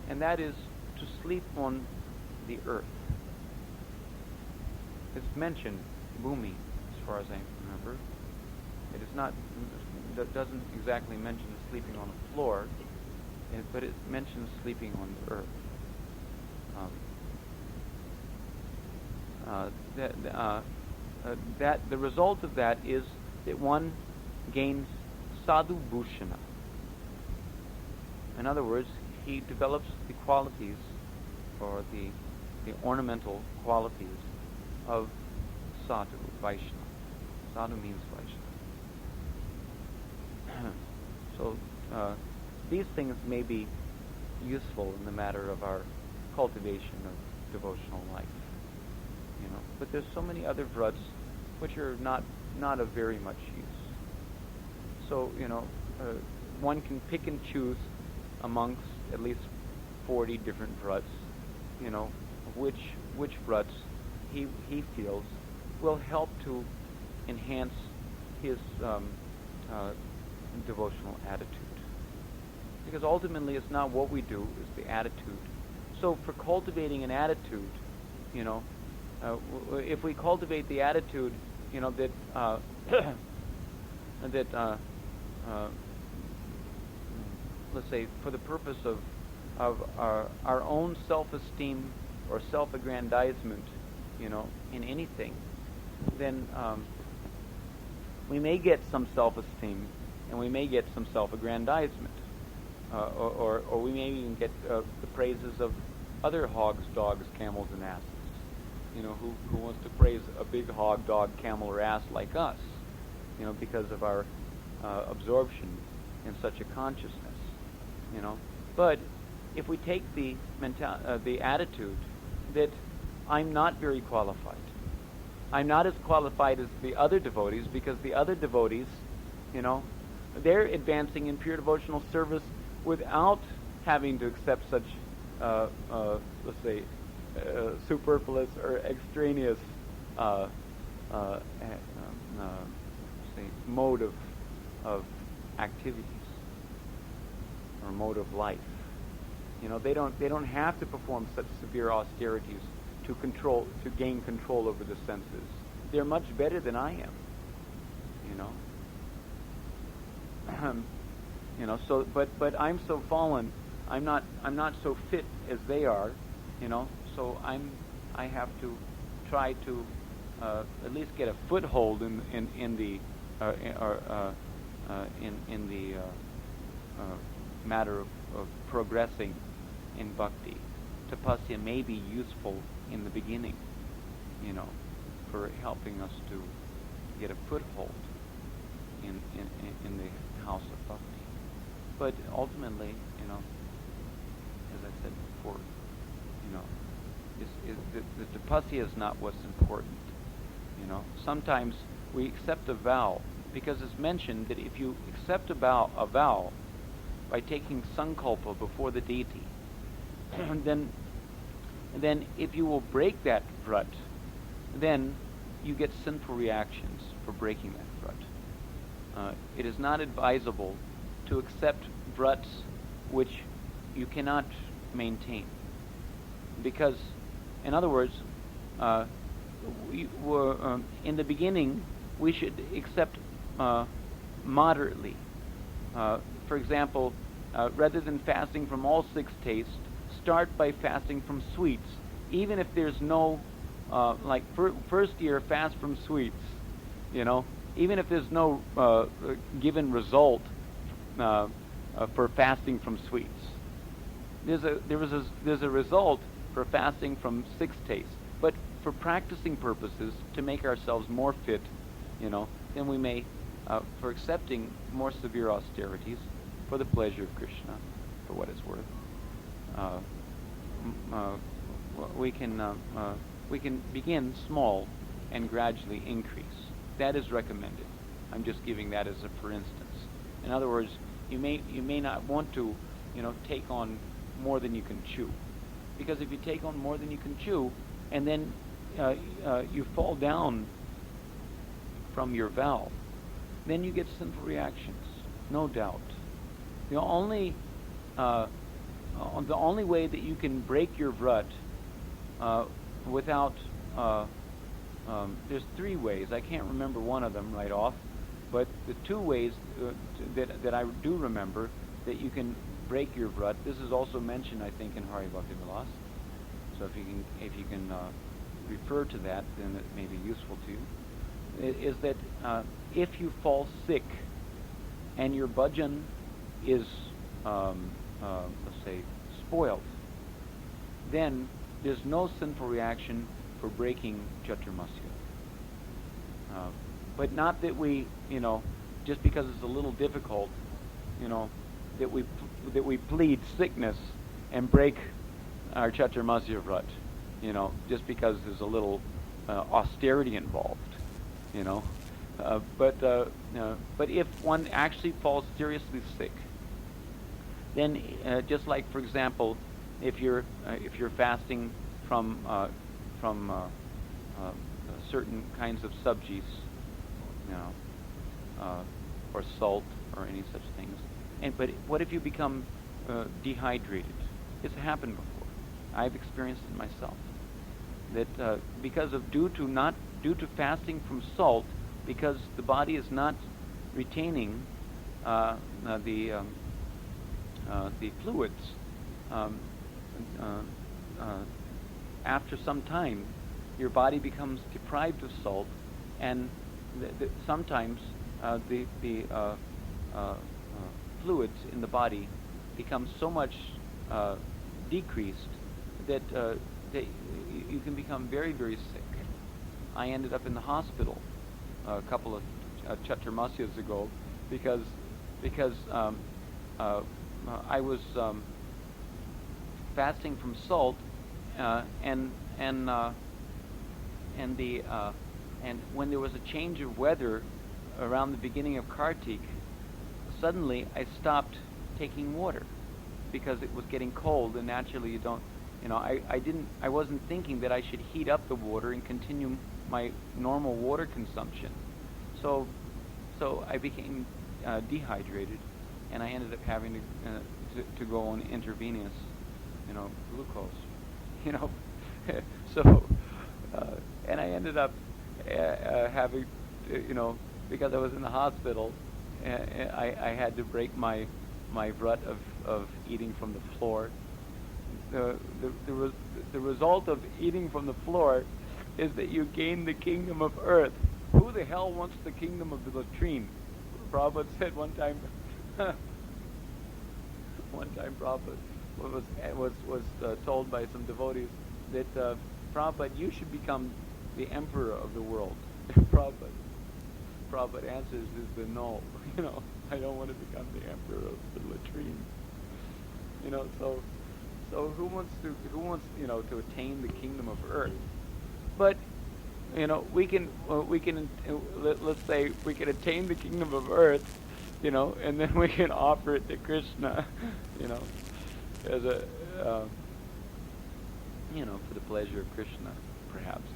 and that is to sleep on the earth. It's mentioned bhumi, as far as I remember. It is not. It doesn't exactly mention sleeping on the floor, but it mentions sleeping on the earth. That the result of that is that one gains sadhu bhushana. In other words, he develops the qualities, or the ornamental qualities of sadhu, Vaishnava. Sadhu means Vaishnava. So these things may be useful in the matter of our cultivation of devotional life. But there's so many other vrats which are not of very much use. So, one can pick and choose amongst at least 40 different vrats, which vrats he feels will help to enhance his devotional attitude. Because ultimately it's not what we do, it's the attitude. So for cultivating an attitude, if we cultivate the attitude, that that let's say for the purpose of our own self-esteem or self-aggrandizement, in anything, then we may get some self-esteem and we may get some self-aggrandizement. or we may even get the praises of other hogs, dogs, camels, and asses. Who wants to praise a big hog, dog, camel, or ass like us? Because of our absorption in such a consciousness. But if we take the attitude that I'm not very qualified, I'm not as qualified as the other devotees, because the other devotees, they're advancing in pure devotional service without having to accept such, let's say, superfluous or extraneous say mode of activities or mode of life. They don't have to perform such severe austerities to gain control over the senses. They're much better than I am. So but I'm so fallen. I'm not so fit as they are. So I have to try to at least get a foothold in the matter of progressing in bhakti. Tapasya may be useful in the beginning, for helping us to get a foothold in the house of bhakti. But ultimately, as I said before, the tapasya is not what's important. Sometimes we accept a vow because it's mentioned that if you accept a vow by taking sankalpa before the deity, then if you will break that vrat, then you get sinful reactions for breaking that vrat. It is not advisable to accept vrats which you cannot maintain, because, in other words, in the beginning we should accept moderately. For example, rather than fasting from all 6 tastes, start by fasting from sweets, even if there's no first year fast from sweets, even if there's no given result for fasting from sweets. There's a result for fasting from 6 tastes, but for practicing purposes, to make ourselves more fit, then we may, for accepting more severe austerities for the pleasure of Krishna, for what it's worth, we can begin small and gradually increase. That is recommended. I'm just giving that as a for instance. In other words, you may not want to, take on more than you can chew, because if you take on more than you can chew, and then you fall down from your vow, then you get sinful reactions, no doubt. The only way that you can break your vrat without there's 3 ways. I can't remember one of them right off, but the 2 ways that I do remember that you can break your vrat. This is also mentioned, I think, in Hari Bhakti Vilas. So if you can refer to that, then it may be useful to you. Is that if you fall sick and your bhajan is, let's say, spoiled, then there's no sinful reaction for breaking Caturmasya. But not that we, just because it's a little difficult, that we plead sickness and break our Caturmasya vrat, just because there's a little austerity involved, But if one actually falls seriously sick, then just like, for example, if you're fasting from certain kinds of sabjis, or salt or any such things, but what if you become dehydrated? It's happened before. I've experienced it myself. That due to fasting from salt, because the body is not retaining the fluids, after some time, your body becomes deprived of salt, and sometimes the fluids in the body becomes so much decreased that you can become very, very sick. I ended up in the hospital a couple of Chaturmasyas ago because I was fasting from salt, and when there was a change of weather around the beginning of Kartik, suddenly I stopped taking water because it was getting cold, and naturally you don't, I wasn't thinking that I should heat up the water and continue my normal water consumption. So I became dehydrated, and I ended up having to go on intravenous, glucose, you know. So and I ended up having, because I was in the hospital, I had to break my rut of eating from the floor. The result of eating from the floor is that you gain the kingdom of earth. Who the hell wants the kingdom of the latrine? Prabhupada said one time. One time, Prabhupada was told by some devotees that Prabhupada, you should become the emperor of the world. Prabhupada answers is the no. I don't want to become the emperor of the latrine. So who wants to attain the kingdom of earth? But we can let's say we can attain the kingdom of earth, and then we can offer it to Krishna, as a for the pleasure of Krishna, perhaps.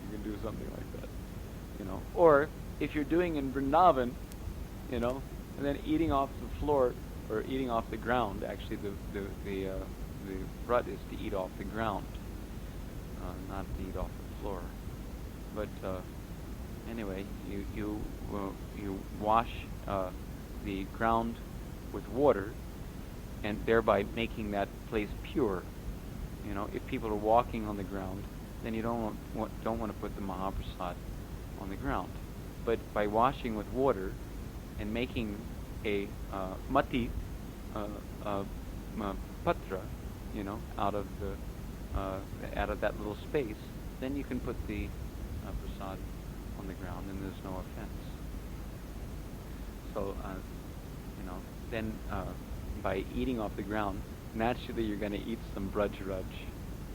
You can do something like that, or if you're doing in Vrindavan, and then eating off the floor or eating off the ground. Actually, the vrata is to eat off the ground, not to eat off the floor. But anyway, you wash the ground with water, and thereby making that place pure. If people are walking on the ground, then you don't want to put the Mahaprasad on the ground. But by washing with water and making a mati patra, out of that little space, then you can put the prasad on the ground, and there's no offense. So, then by eating off the ground, naturally you're going to eat some brajraj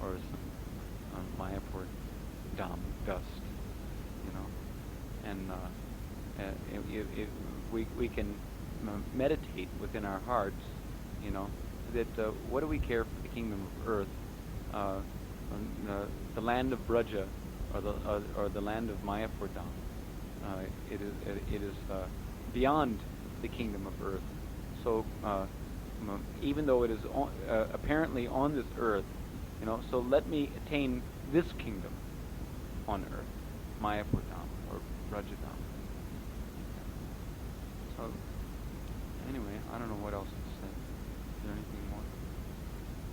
or some Mayapur dham dust, and we can meditate within our hearts, that what do we care for the kingdom of earth, the land of Braja, or the land of Mayapur dham. It is beyond the kingdom of earth. So even though it is apparently on this earth, so let me attain this kingdom on earth, Mayapur dham or Braja dham. So anyway, I don't know what else to say. Is there anything more?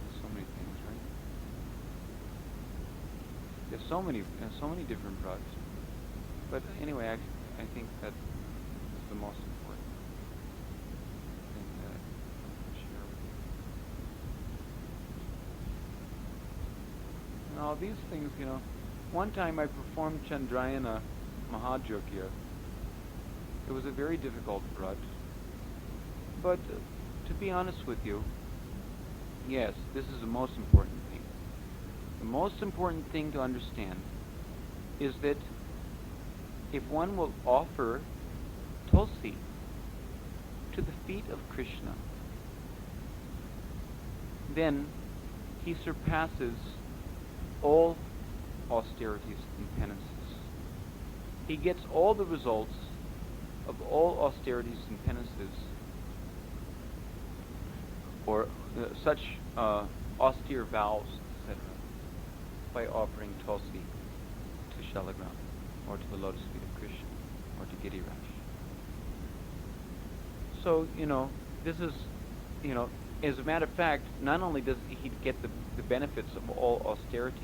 There's so many things, right? There's so many different drugs. But anyway, I think that is the most important thing that I can share with you. Now these things, one time I performed Chandrayana Mahajogya. It was a very difficult vrata. But to be honest with you, yes, this is the most important thing. The most important thing to understand is that if one will offer tulsi to the feet of Krishna, then he surpasses all austerities and penances. He gets all the results of all austerities and penances, or such austere vows, etc., by offering tulsi to Shalagram, or to the lotus feet of Krishna, or to Giriraj. So, this is, as a matter of fact, not only does he get the benefits of all austerities,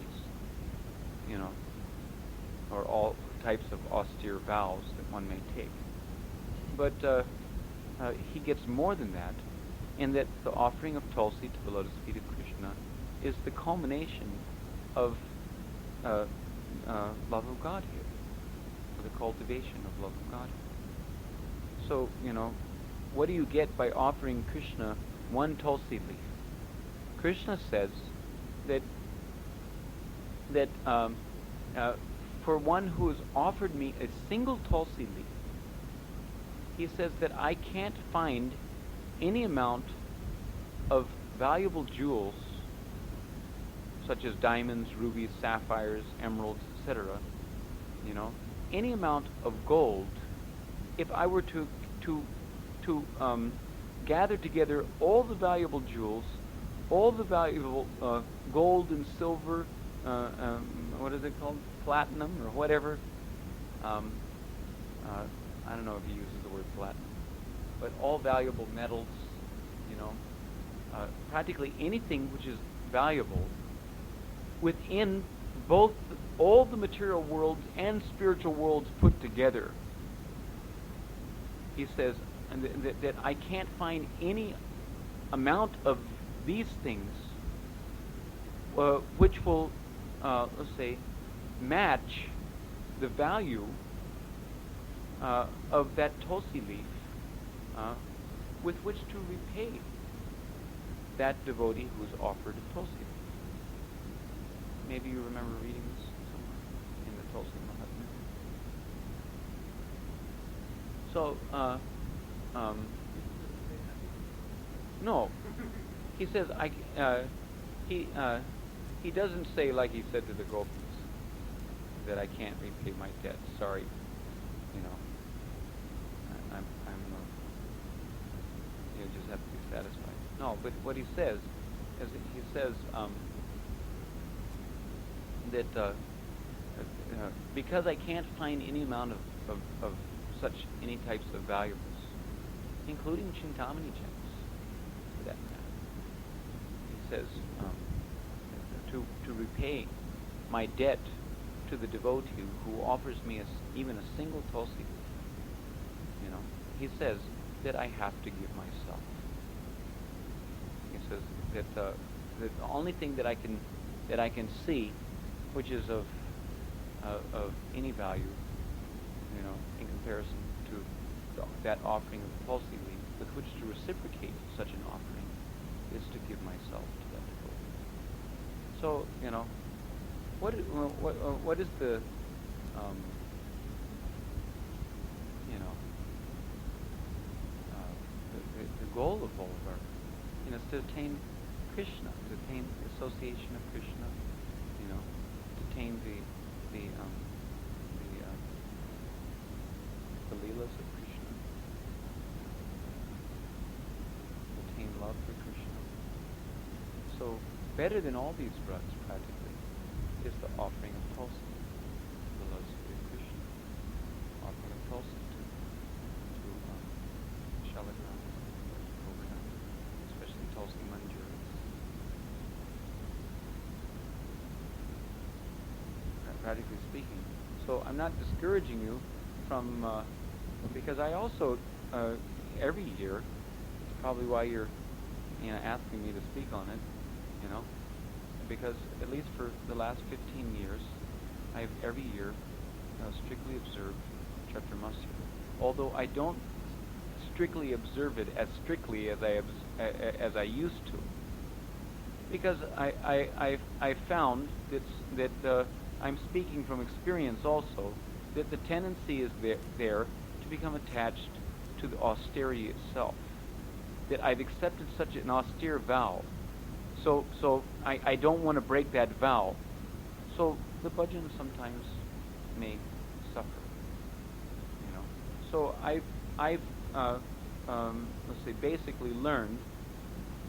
or all types of austere vows that one may take, but he gets more than that. and that the offering of tulsi to the lotus feet of Krishna is the culmination of love of Godhead, or the cultivation of love of Godhead. So, what do you get by offering Krishna one tulsi leaf? Krishna says that for one who has offered me a single tulsi leaf, he says that I can't find any amount of valuable jewels, such as diamonds, rubies, sapphires, emeralds, etc., any amount of gold, if I were to gather together all the valuable jewels, all the valuable gold and silver, what is it called, platinum or whatever. I don't know if he uses the word platinum, but all valuable metals, practically anything which is valuable within both all the material worlds and spiritual worlds put together. He says that I can't find any amount of these things which will, let's say, match the value of that tulsi leaf with which to repay that devotee who is offered a tulsi leaf. Maybe you remember reading this somewhere in the Tulsi Mahatmya. So, no, he says he doesn't say like he said to the gopis that I can't repay my debt. Sorry, you just have to be satisfied. No, but what he says is he says that because I can't find any amount of such any types of valuables, including Chintamani gems, for that matter. He says to repay my debt to the devotee who offers me even a single tulsi leaf, he says that I have to give myself. He says that the only thing that I can see, which is of any value, in comparison to that offering of tulsi leaf, with which to reciprocate such an offering, is to give myself to that devotee. So, what is the the goal of all of our, is to attain Krishna, to attain the association of Krishna, to attain the leelas of Krishna, to attain love for Krishna. So, better than all these drugs, practically, is the offering of tulsi to the lotus feet of Krishna, offering of tulsi to Shalagram, especially tulsi manjuris. Practically speaking. So I'm not discouraging you from, because I also, every year, it's probably why you're, asking me to speak on it, because at least for the last 15 years, I've every year strictly observed Caturmasya. Although I don't strictly observe it as strictly as I used to, because I found that I'm speaking from experience also, that the tendency is there to become attached to the austerity itself. That I've accepted such an austere vow, so I don't want to break that vow. So the bhajan sometimes may suffer, So I've let's say, basically learned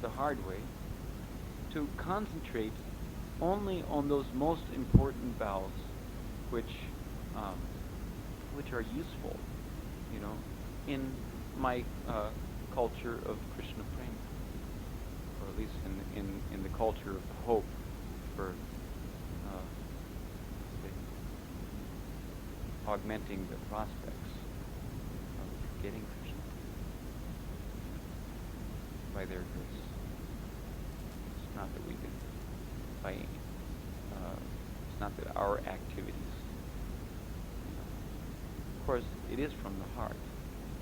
the hard way to concentrate only on those most important vows, which are useful, in my culture of Krishna prema, or at least in the culture of the hope for augmenting the prospects of getting Krishna. by their grace. It's not that we did by it's not that our activities, of course it is from the heart,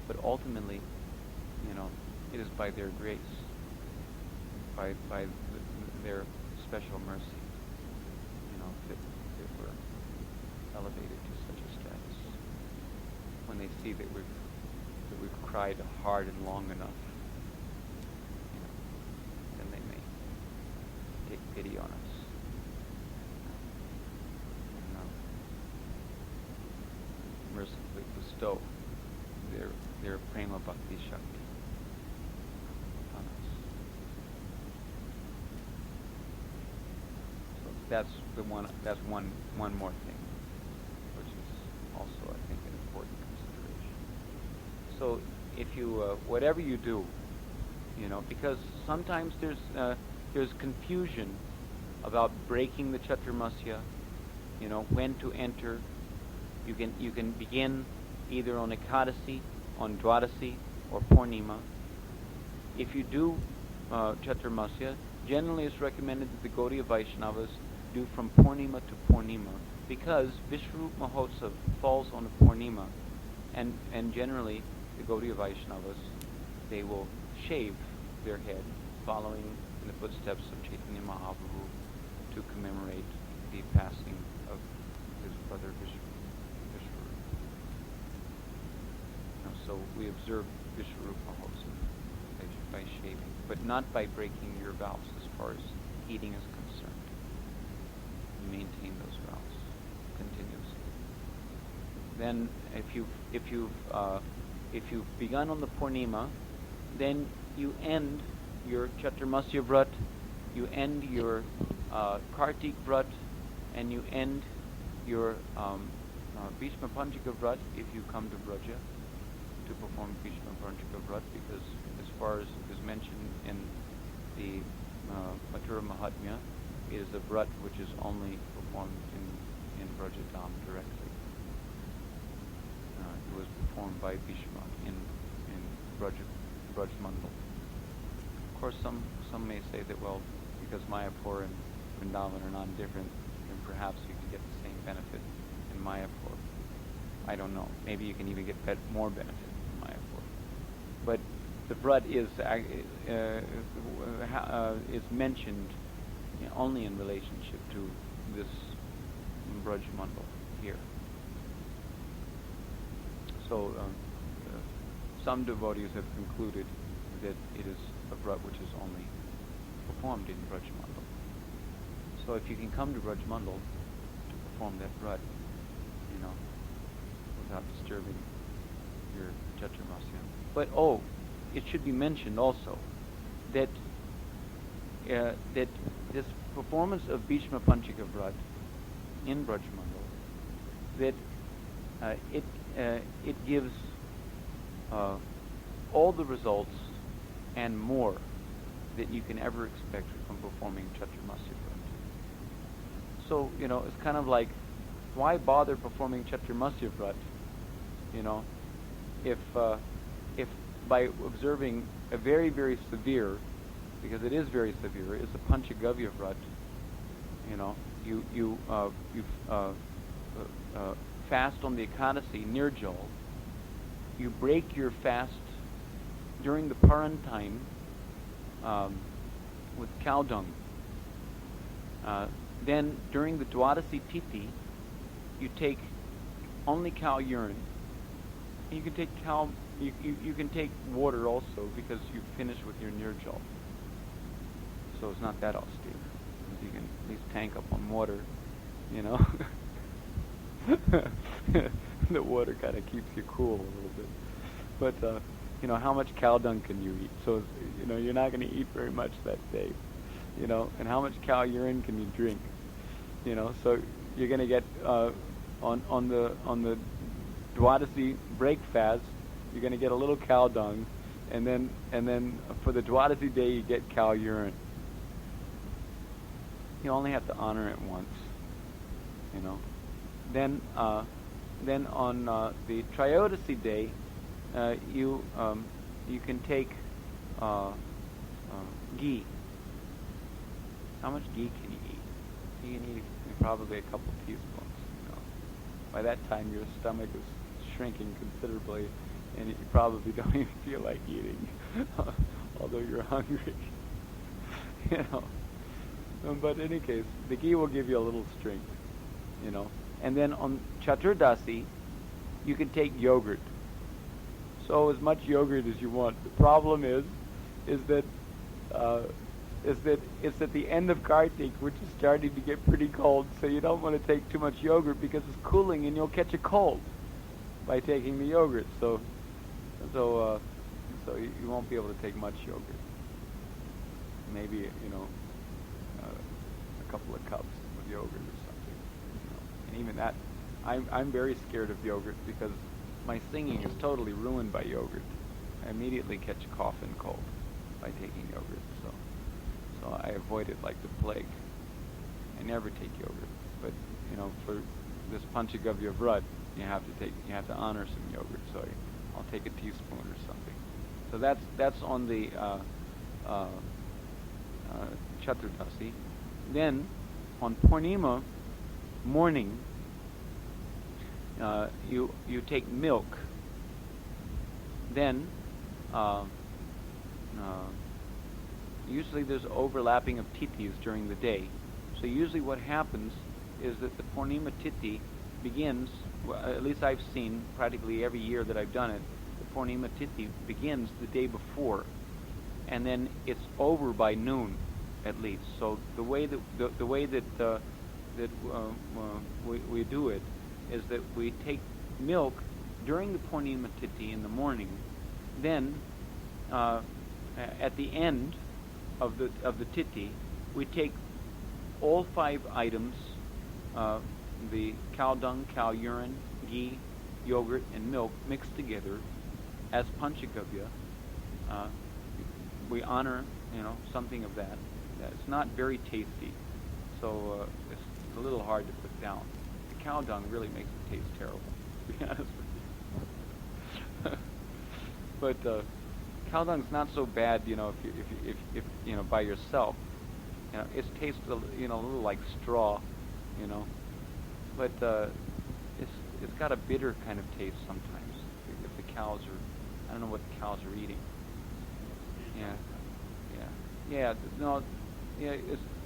but ultimately, it is by their grace, by their special mercy, that we're elevated to such a status. When they see that we've cried hard and long enough, then they may take pity on us. Mercifully bestow their prema bhakti shakti upon us. So that's one more thing, which is also, I think, an important consideration. So if you whatever you do, because sometimes there's confusion about breaking the Caturmasya, when to enter. You can begin either on Ekadasi, on Dwadasi, or Purnima. If you do Caturmasya, generally it's recommended that the Gaudiya Vaishnavas do from Purnima to Purnima, because Vishwarup Mahotsav falls on a Purnima, and generally the Gaudiya Vaishnavas, they will shave their head, following in the footsteps of Chaitanya Mahaprabhu, to commemorate the passing of his brother Vishwarup. So we observe Vishwarup Mahotsav by shaving, but not by breaking your vows as far as eating is concerned. You maintain those vows continuously. Then, if you've begun on the Purnima, then you end your Caturmasya vrat, you end your Kartik vrat, and you end your Bhishma Panchika vrat if you come to Braja to perform Bhishma Panchika vrat, because as far as is mentioned in the Mathura Mahatmya, it is a vrat which is only performed in Braja Dham directly. It was performed by Bhishma in Braj Mandal. Of course, some may say that, well, because Mayapur and Vrindavan are non-different, then perhaps you can get the same benefit in Mayapur. I don't know. Maybe you can even get more benefit in Mayapur. But the vrat is mentioned only in relationship to this Braj Mandal here. So some devotees have concluded that it is a vrat which is only performed in Braj Mandal. So if you can come to Braj Mandal to perform that vrat, without disturbing your Caturmasya. But it should be mentioned also that that this performance of Bhishma Panchika vrat in Braj Mandal, that it gives all the results and more that you can ever expect from performing Caturmasya vrat. So, it's kind of like, why bother performing Caturmasya vrat, if by observing a very, very severe, because it is very severe, it's a Panchagavya vrat, you fast on the Ekadasi, Nirjal, you break your fast during the Paran time with cow dung. Then during the Dwadasi Tithi, you take only cow urine. And you can take you can take water also, because you finish with your nirjal. So it's not that austere. You can at least tank up on water, The water kind of keeps you cool a little bit. But how much cow dung can you eat? So you're not going to eat very much that day. And how much cow urine can you drink? So you're going to get on the Dwadasi break fast, you're going to get a little cow dung, and then for the Dwadasi day you get cow urine. You only have to honor it once. Then on the Trayodasi day, you can take ghee. How much ghee can you eat? You can eat probably a couple teaspoons. By that time, your stomach is shrinking considerably, and you probably don't even feel like eating, although you're hungry. But in any case, the ghee will give you a little strength. And then on Chaturdasi, you can take yogurt. So as much yogurt as you want. The problem is that it's at the end of Kartik, which is starting to get pretty cold. So you don't want to take too much yogurt because it's cooling, and you'll catch a cold by taking the yogurt. So you won't be able to take much yogurt. Maybe a couple of cups of yogurt or something. And even that, I'm very scared of yogurt because my singing is totally ruined by yogurt. I immediately catch cough and cold by taking yogurt. So I avoid it like the plague. I never take yogurt. But for this Panchagavya Vrat, you have to honor some yogurt. So I'll take a teaspoon or something. So that's on the Chaturdasi. Then on Purnima morning, you take milk. Then usually there's overlapping of tithis during the day. So usually what happens is that the Purnima Tithi begins, well, at least I've seen practically every year that I've done it, the Purnima Tithi begins the day before, and then it's over by noon at least. So the way that we do it is that we take milk during the Purnima Tithi in the morning. Then at the end of the Tithi, we take all 5 items, the cow dung, cow urine, ghee, yogurt, and milk mixed together as Panchagavya. We honor, something of that. It's not very tasty, so it's a little hard to put down. The cow dung really makes it taste terrible, to be honest with you. But cow dung's not so bad, if by yourself. It tastes a little like straw, But it's got a bitter kind of taste sometimes if the cows are. I don't know what the cows are eating.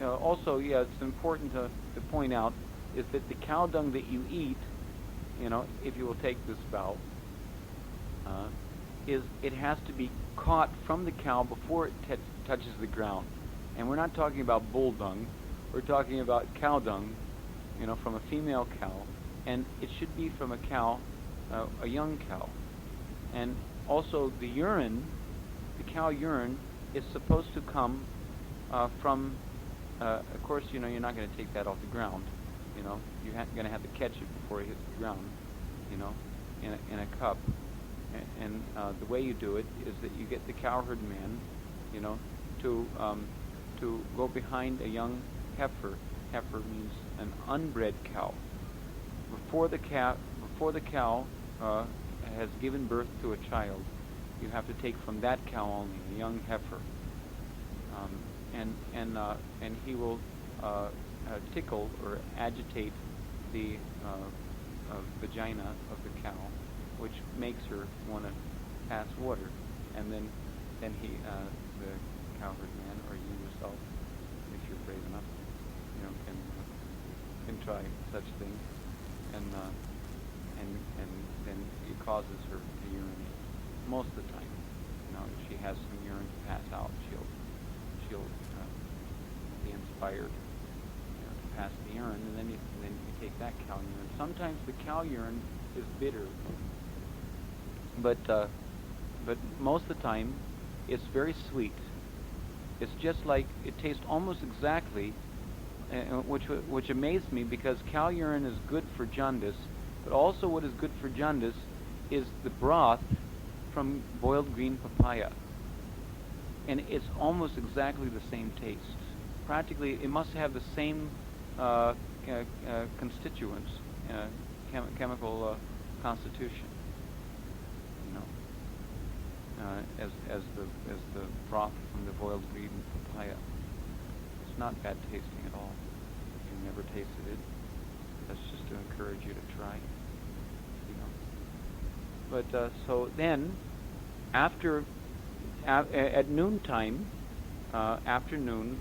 Also, it's important to point out is that the cow dung that you eat, if you will take this vow, it has to be caught from the cow before it touches the ground. And we're not talking about bull dung. We're talking about cow dung, from a female cow. And it should be from a cow, a young cow. And also the urine, the cow urine, is supposed to come from, of course, you're not going to take that off the ground. You're going to have to catch it before it hits the ground, in a cup. And the way you do it is that you get the cowherd man, to go behind a young heifer. Heifer means an unbred cow. Before the cow has given birth to a child, you have to take from that cow only, a young heifer. And he will tickle or agitate the vagina of the cow, which makes her want to pass water. And then he, the cowherd man, or you yourself, if you're brave enough, can try such things, and then it causes her to urinate. Most of the time, if she has some urine to pass out, she'll be inspired, to pass the urine, and then you take that cow urine. Sometimes the cow urine is bitter, but most of the time, it's very sweet. It's just like, it tastes almost exactly, which amazed me, because cow urine is good for jaundice, but also what is good for jaundice is the broth from boiled green papaya. And it's almost exactly the same taste. Practically, it must have the same constituents, chemical constitution. as the broth from the boiled green papaya. It's not bad tasting at all. If you've never tasted it, that's just to encourage you to try. But so then, at noontime, afternoon,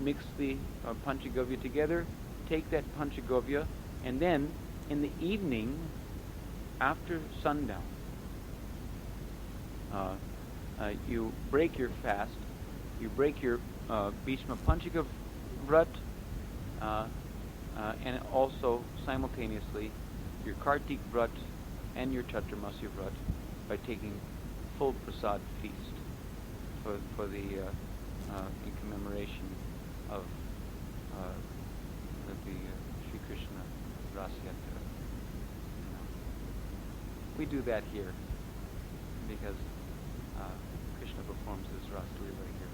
mix the panchagovya together. Take that panchagovya, and then in the evening, after sundown, you break your fast. You break your Bhishma Panchaka vrata, and also simultaneously your Kartik vrata and your Caturmasya vrata by taking full prasad feast for the in commemoration of the Sri Krishna Rasyatra. We do that here because Krishna performs his Raslila here.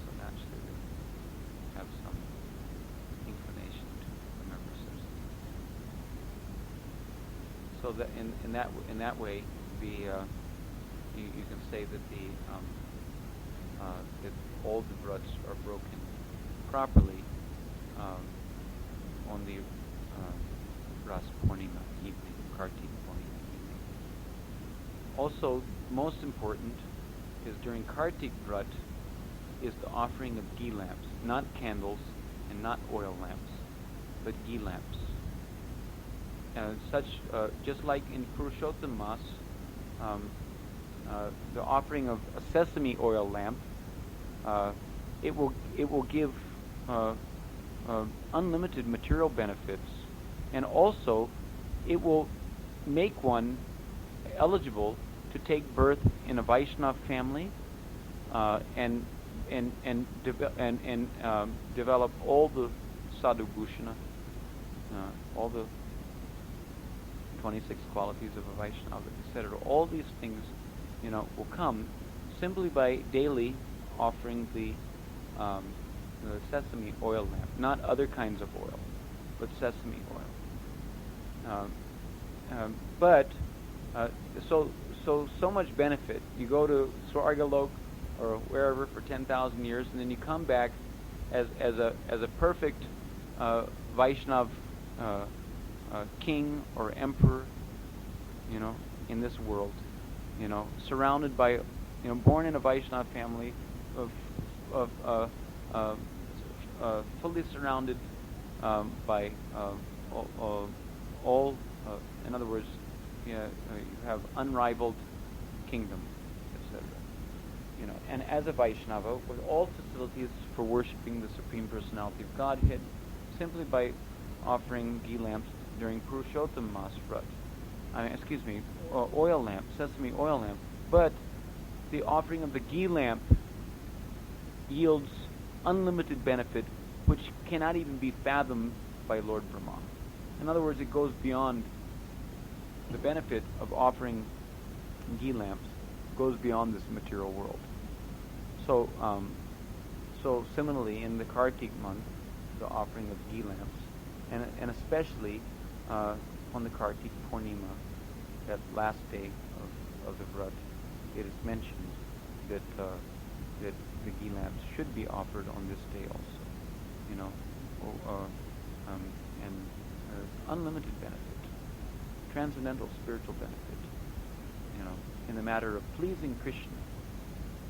So naturally we have some inclination to remember such things. So that in that way, you can say that that all the vrats are broken properly on the Ras Purnima evening, Kartik Purnima evening. Also, most important is during Kartik Vrat is the offering of ghee lamps, not candles and not oil lamps, but ghee lamps. Just like in Purushottam Mas, the offering of a sesame oil lamp, it will give unlimited material benefits, and also it will make one eligible to take birth in a Vaishnava family and develop all the sadhu bhushana, all the 26 qualities of a Vaishnava, etc. All these things, will come simply by daily offering the sesame oil lamp, not other kinds of oil, but sesame oil. So much benefit. You go to Swargalok or wherever for 10,000 years, and then you come back as a perfect Vaishnav king or emperor, in this world, surrounded by, born in a Vaishnava family, fully surrounded by all. In other words, you have unrivaled kingdom, etc. And as a Vaishnava, with all facilities for worshiping the Supreme Personality of Godhead, simply by offering ghee lamps during Purushottam Mas Vrat. Oil lamp, sesame oil lamp. But the offering of the ghee lamp yields unlimited benefit, which cannot even be fathomed by Lord Brahma. In other words, it goes beyond the benefit of offering ghee lamps, goes beyond this material world. So similarly, in the Kartik month, the offering of ghee lamps, and especially on the Kartik Purnima, that last day of the Vrat, it is mentioned that the ghee lamps should be offered on this day also, and unlimited benefit, transcendental spiritual benefit, in the matter of pleasing Krishna.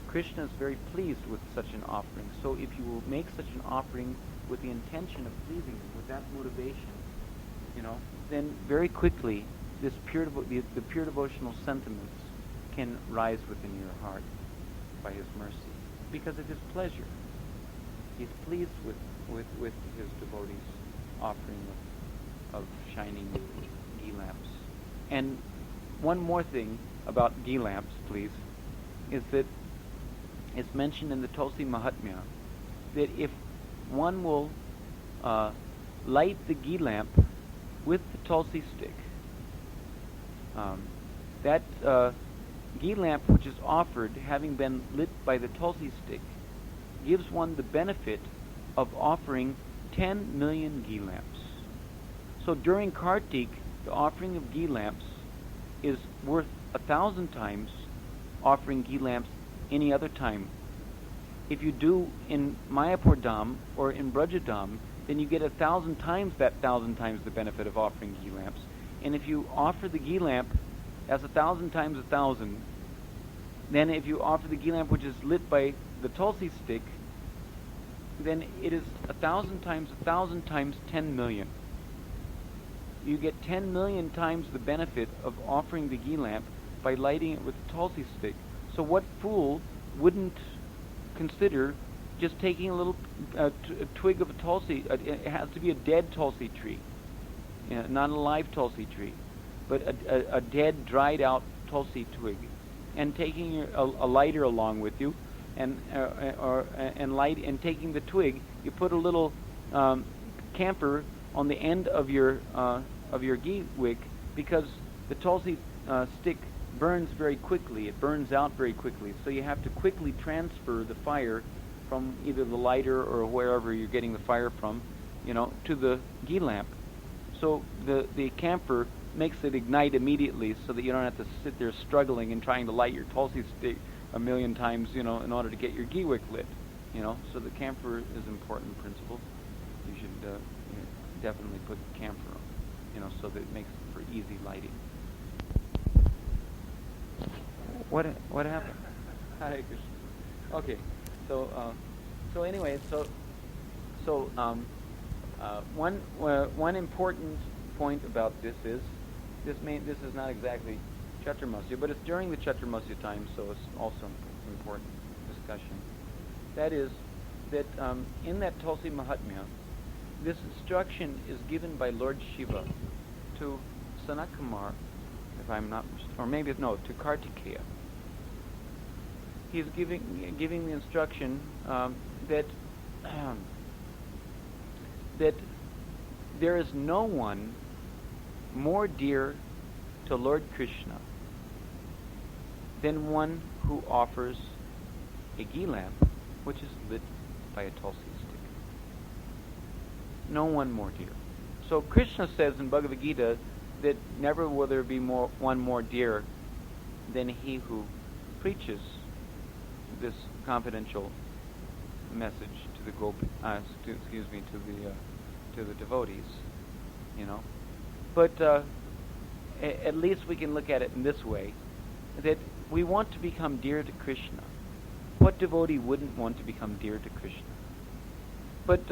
Krishna is very pleased with such an offering. So if you will make such an offering with the intention of pleasing him, with that motivation, then very quickly the pure devotional sentiments can rise within your heart by his mercy, because of his pleasure. He's pleased with his devotees' offering of shining ghee lamps. And one more thing about ghee lamps, please, is that it's mentioned in the Tulsi Mahatmya that if one will light the ghee lamp with the Tulsi stick, that ghee lamp which is offered, having been lit by the Tulsi stick, gives one the benefit of offering 10 million ghee lamps. So during Kartik, the offering of ghee lamps is worth 1,000 times offering ghee lamps any other time. If you do in Mayapur Dham or in Braja Dham, then you get 1,000 times that 1,000 times the benefit of offering ghee lamps. And if you offer the ghee lamp as 1,000 times 1,000, then if you offer the ghee lamp which is lit by the tulsi stick, then it is 1,000 times 1,000 times 10 million. You get 10 million times the benefit of offering the ghee lamp by lighting it with a tulsi stick. So what fool wouldn't consider just taking a little twig of a tulsi? It has to be a dead tulsi tree, not a live tulsi tree, but a dead, dried out tulsi twig, and taking a lighter along with you, and taking the twig. You put a little camphor on the end of your ghee wick, because the tulsi stick burns very quickly. It burns out very quickly. So you have to quickly transfer the fire from either the lighter or wherever you're getting the fire from, to the ghee lamp. So the camphor makes it ignite immediately, so that you don't have to sit there struggling and trying to light your tulsi stick a million times, in order to get your ghee wick lit. So the camphor is an important principle. You should definitely put camphor on, so that it makes for easy lighting. What happened? Hare Krishna. Okay, so anyway, one important point about this is this is not exactly Caturmasya, but it's during the Caturmasya time, so it's also an important discussion. That is that in that Tulsi Mahatmya, this instruction is given by Lord Shiva to Sanat-Kumar, if I'm not, or maybe no, to Kartikeya. He's giving the instruction that that there is no one more dear to Lord Krishna than one who offers a ghee lamp which is lit by a tulsi stick. No one more dear. So Krishna says in Bhagavad Gita that never will there be one more dear than he who preaches this confidential message to the to the devotees, But at least we can look at it in this way, that we want to become dear to Krishna. What devotee wouldn't want to become dear to Krishna? But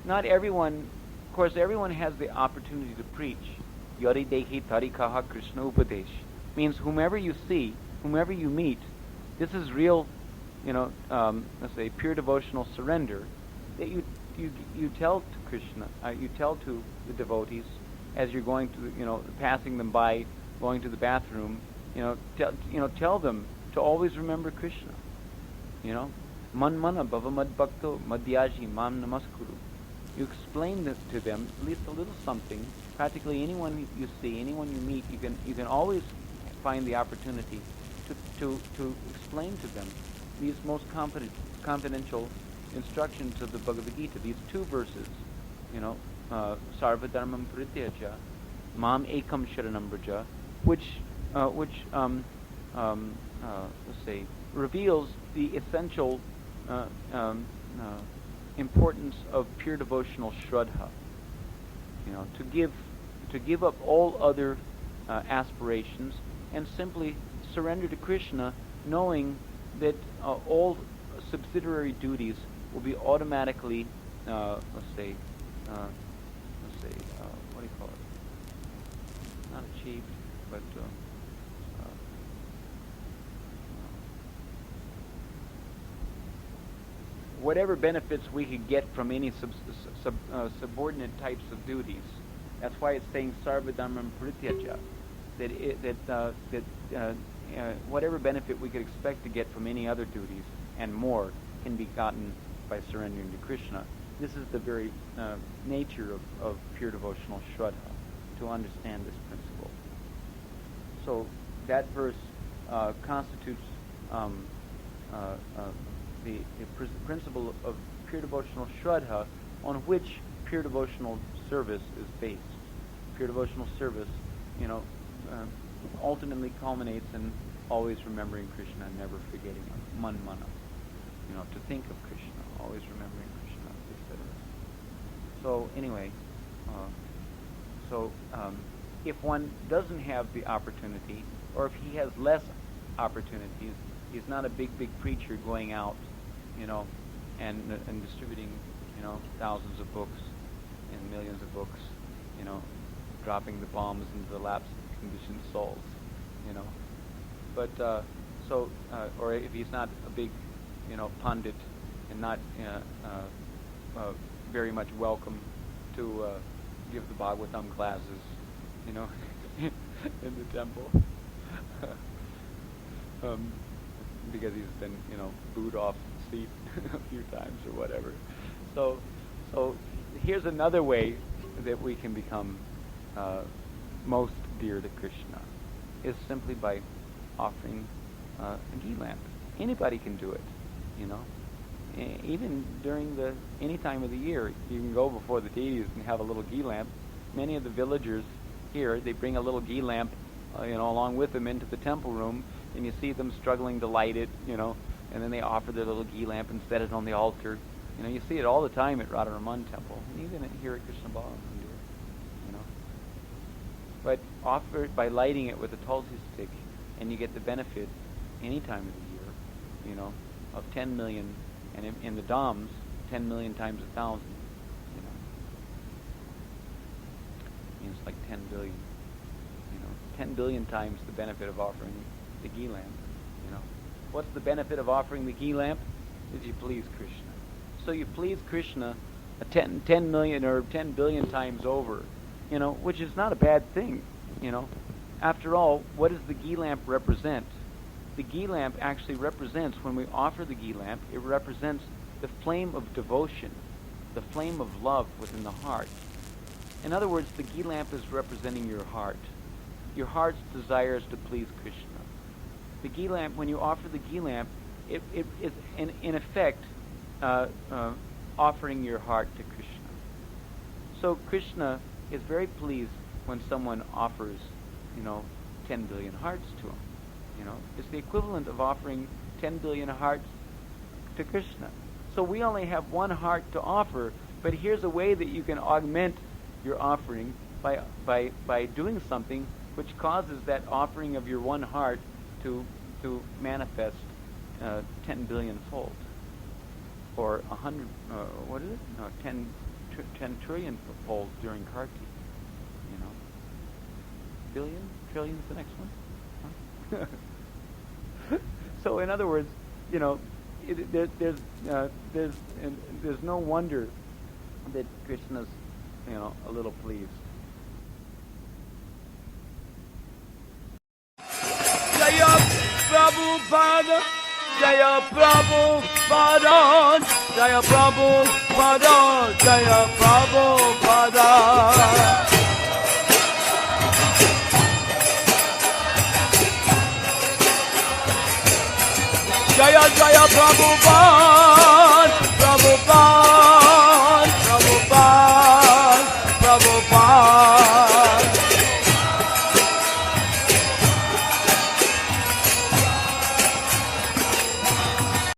not everyone, of course, everyone has the opportunity to preach. Yari dekhi tarikaha Krishna upadesh. Means whomever you see, whomever you meet, this is real, let's say pure devotional surrender that you tell to Krishna, you tell to the devotees as you're going to, passing them by, going to the bathroom, tell them to always remember Krishna. Man mana bhava mad bhakto madhyaji mam namaskuru. You explain this to them, at least a little something. Practically anyone you see, anyone you meet, you can always find the opportunity to explain to them these most confidential instructions of the Bhagavad Gita, these two verses, sarva dharmam parityaja, mam ekam sharanam vraja, which let's say reveals the essential importance of pure devotional shraddha. To give up all other aspirations and simply surrender to Krishna, knowing that all subsidiary duties will be automatically, what do you call it? Not achieved, but whatever benefits we could get from any subordinate types of duties. That's why it's saying sarva dharmam parityaja, that whatever benefit we could expect to get from any other duties and more can be gotten by surrendering to Krishna. This is the very nature of pure devotional shraddha, to understand this principle. So that verse constitutes the principle of pure devotional shraddha, on which pure devotional service is based. Pure devotional service, ultimately culminates in always remembering Krishna and never forgetting him. Man mana. To think of Krishna, always remembering Krishna, etc. So anyway, if one doesn't have the opportunity, or if he has less opportunities, he's not a big preacher going out, and distributing, thousands of books and millions of books, dropping the bombs into the laps of conditioned souls, But or if he's not a big, pundit and not very much welcome to give the Bhagavatam classes, in the temple, because he's been, booed off the seat a few times or whatever. So here's another way that we can become most dear to Krishna, is simply by offering a ghee lamp. Anybody can do it, Even during any time of the year, you can go before the deities and have a little ghee lamp. Many of the villagers here, they bring a little ghee lamp, along with them into the temple room, and you see them struggling to light it, and then they offer their little ghee lamp and set it on the altar. You see it all the time at Radharaman Temple, and even here at Krishna Bhavan can do it, But offer it by lighting it with a tulsi stick, and you get the benefit any time of the year, of 10 million, and in the Dhams, 10 million times 1,000, means like 10 billion, 10 billion times the benefit of offering the ghee lamp, What's the benefit of offering the ghee lamp? Is you please Krishna. So you please Krishna 10 million or 10 billion times over, which is not a bad thing, After all, what does the ghee lamp represent? The ghee lamp actually represents, when we offer the ghee lamp, it represents the flame of devotion, the flame of love within the heart. In other words, the ghee lamp is representing your heart. Your heart's desires to please Krishna. The ghee lamp, when you offer the ghee lamp, it is in effect offering your heart to Krishna. So Krishna is very pleased when someone offers, 10 billion hearts to him. It's the equivalent of offering 10 billion hearts to Krishna. So we only have one heart to offer, but here's a way that you can augment your offering by doing something which causes that offering of your one heart to manifest 10 billion fold, or 100. What is it? No, 10 trillion fold during Karti. Billion, trillion is the next one. Huh? So in other words, there's no wonder that Krishna's, a little pleased. Jaya Prabhupada, Jaya Prabhupada, Jaya Prabhupada, Jaya Prabhupada. Jaya Jaya Prabhupada, Prabhupada, Prabhupada, Prabhupada.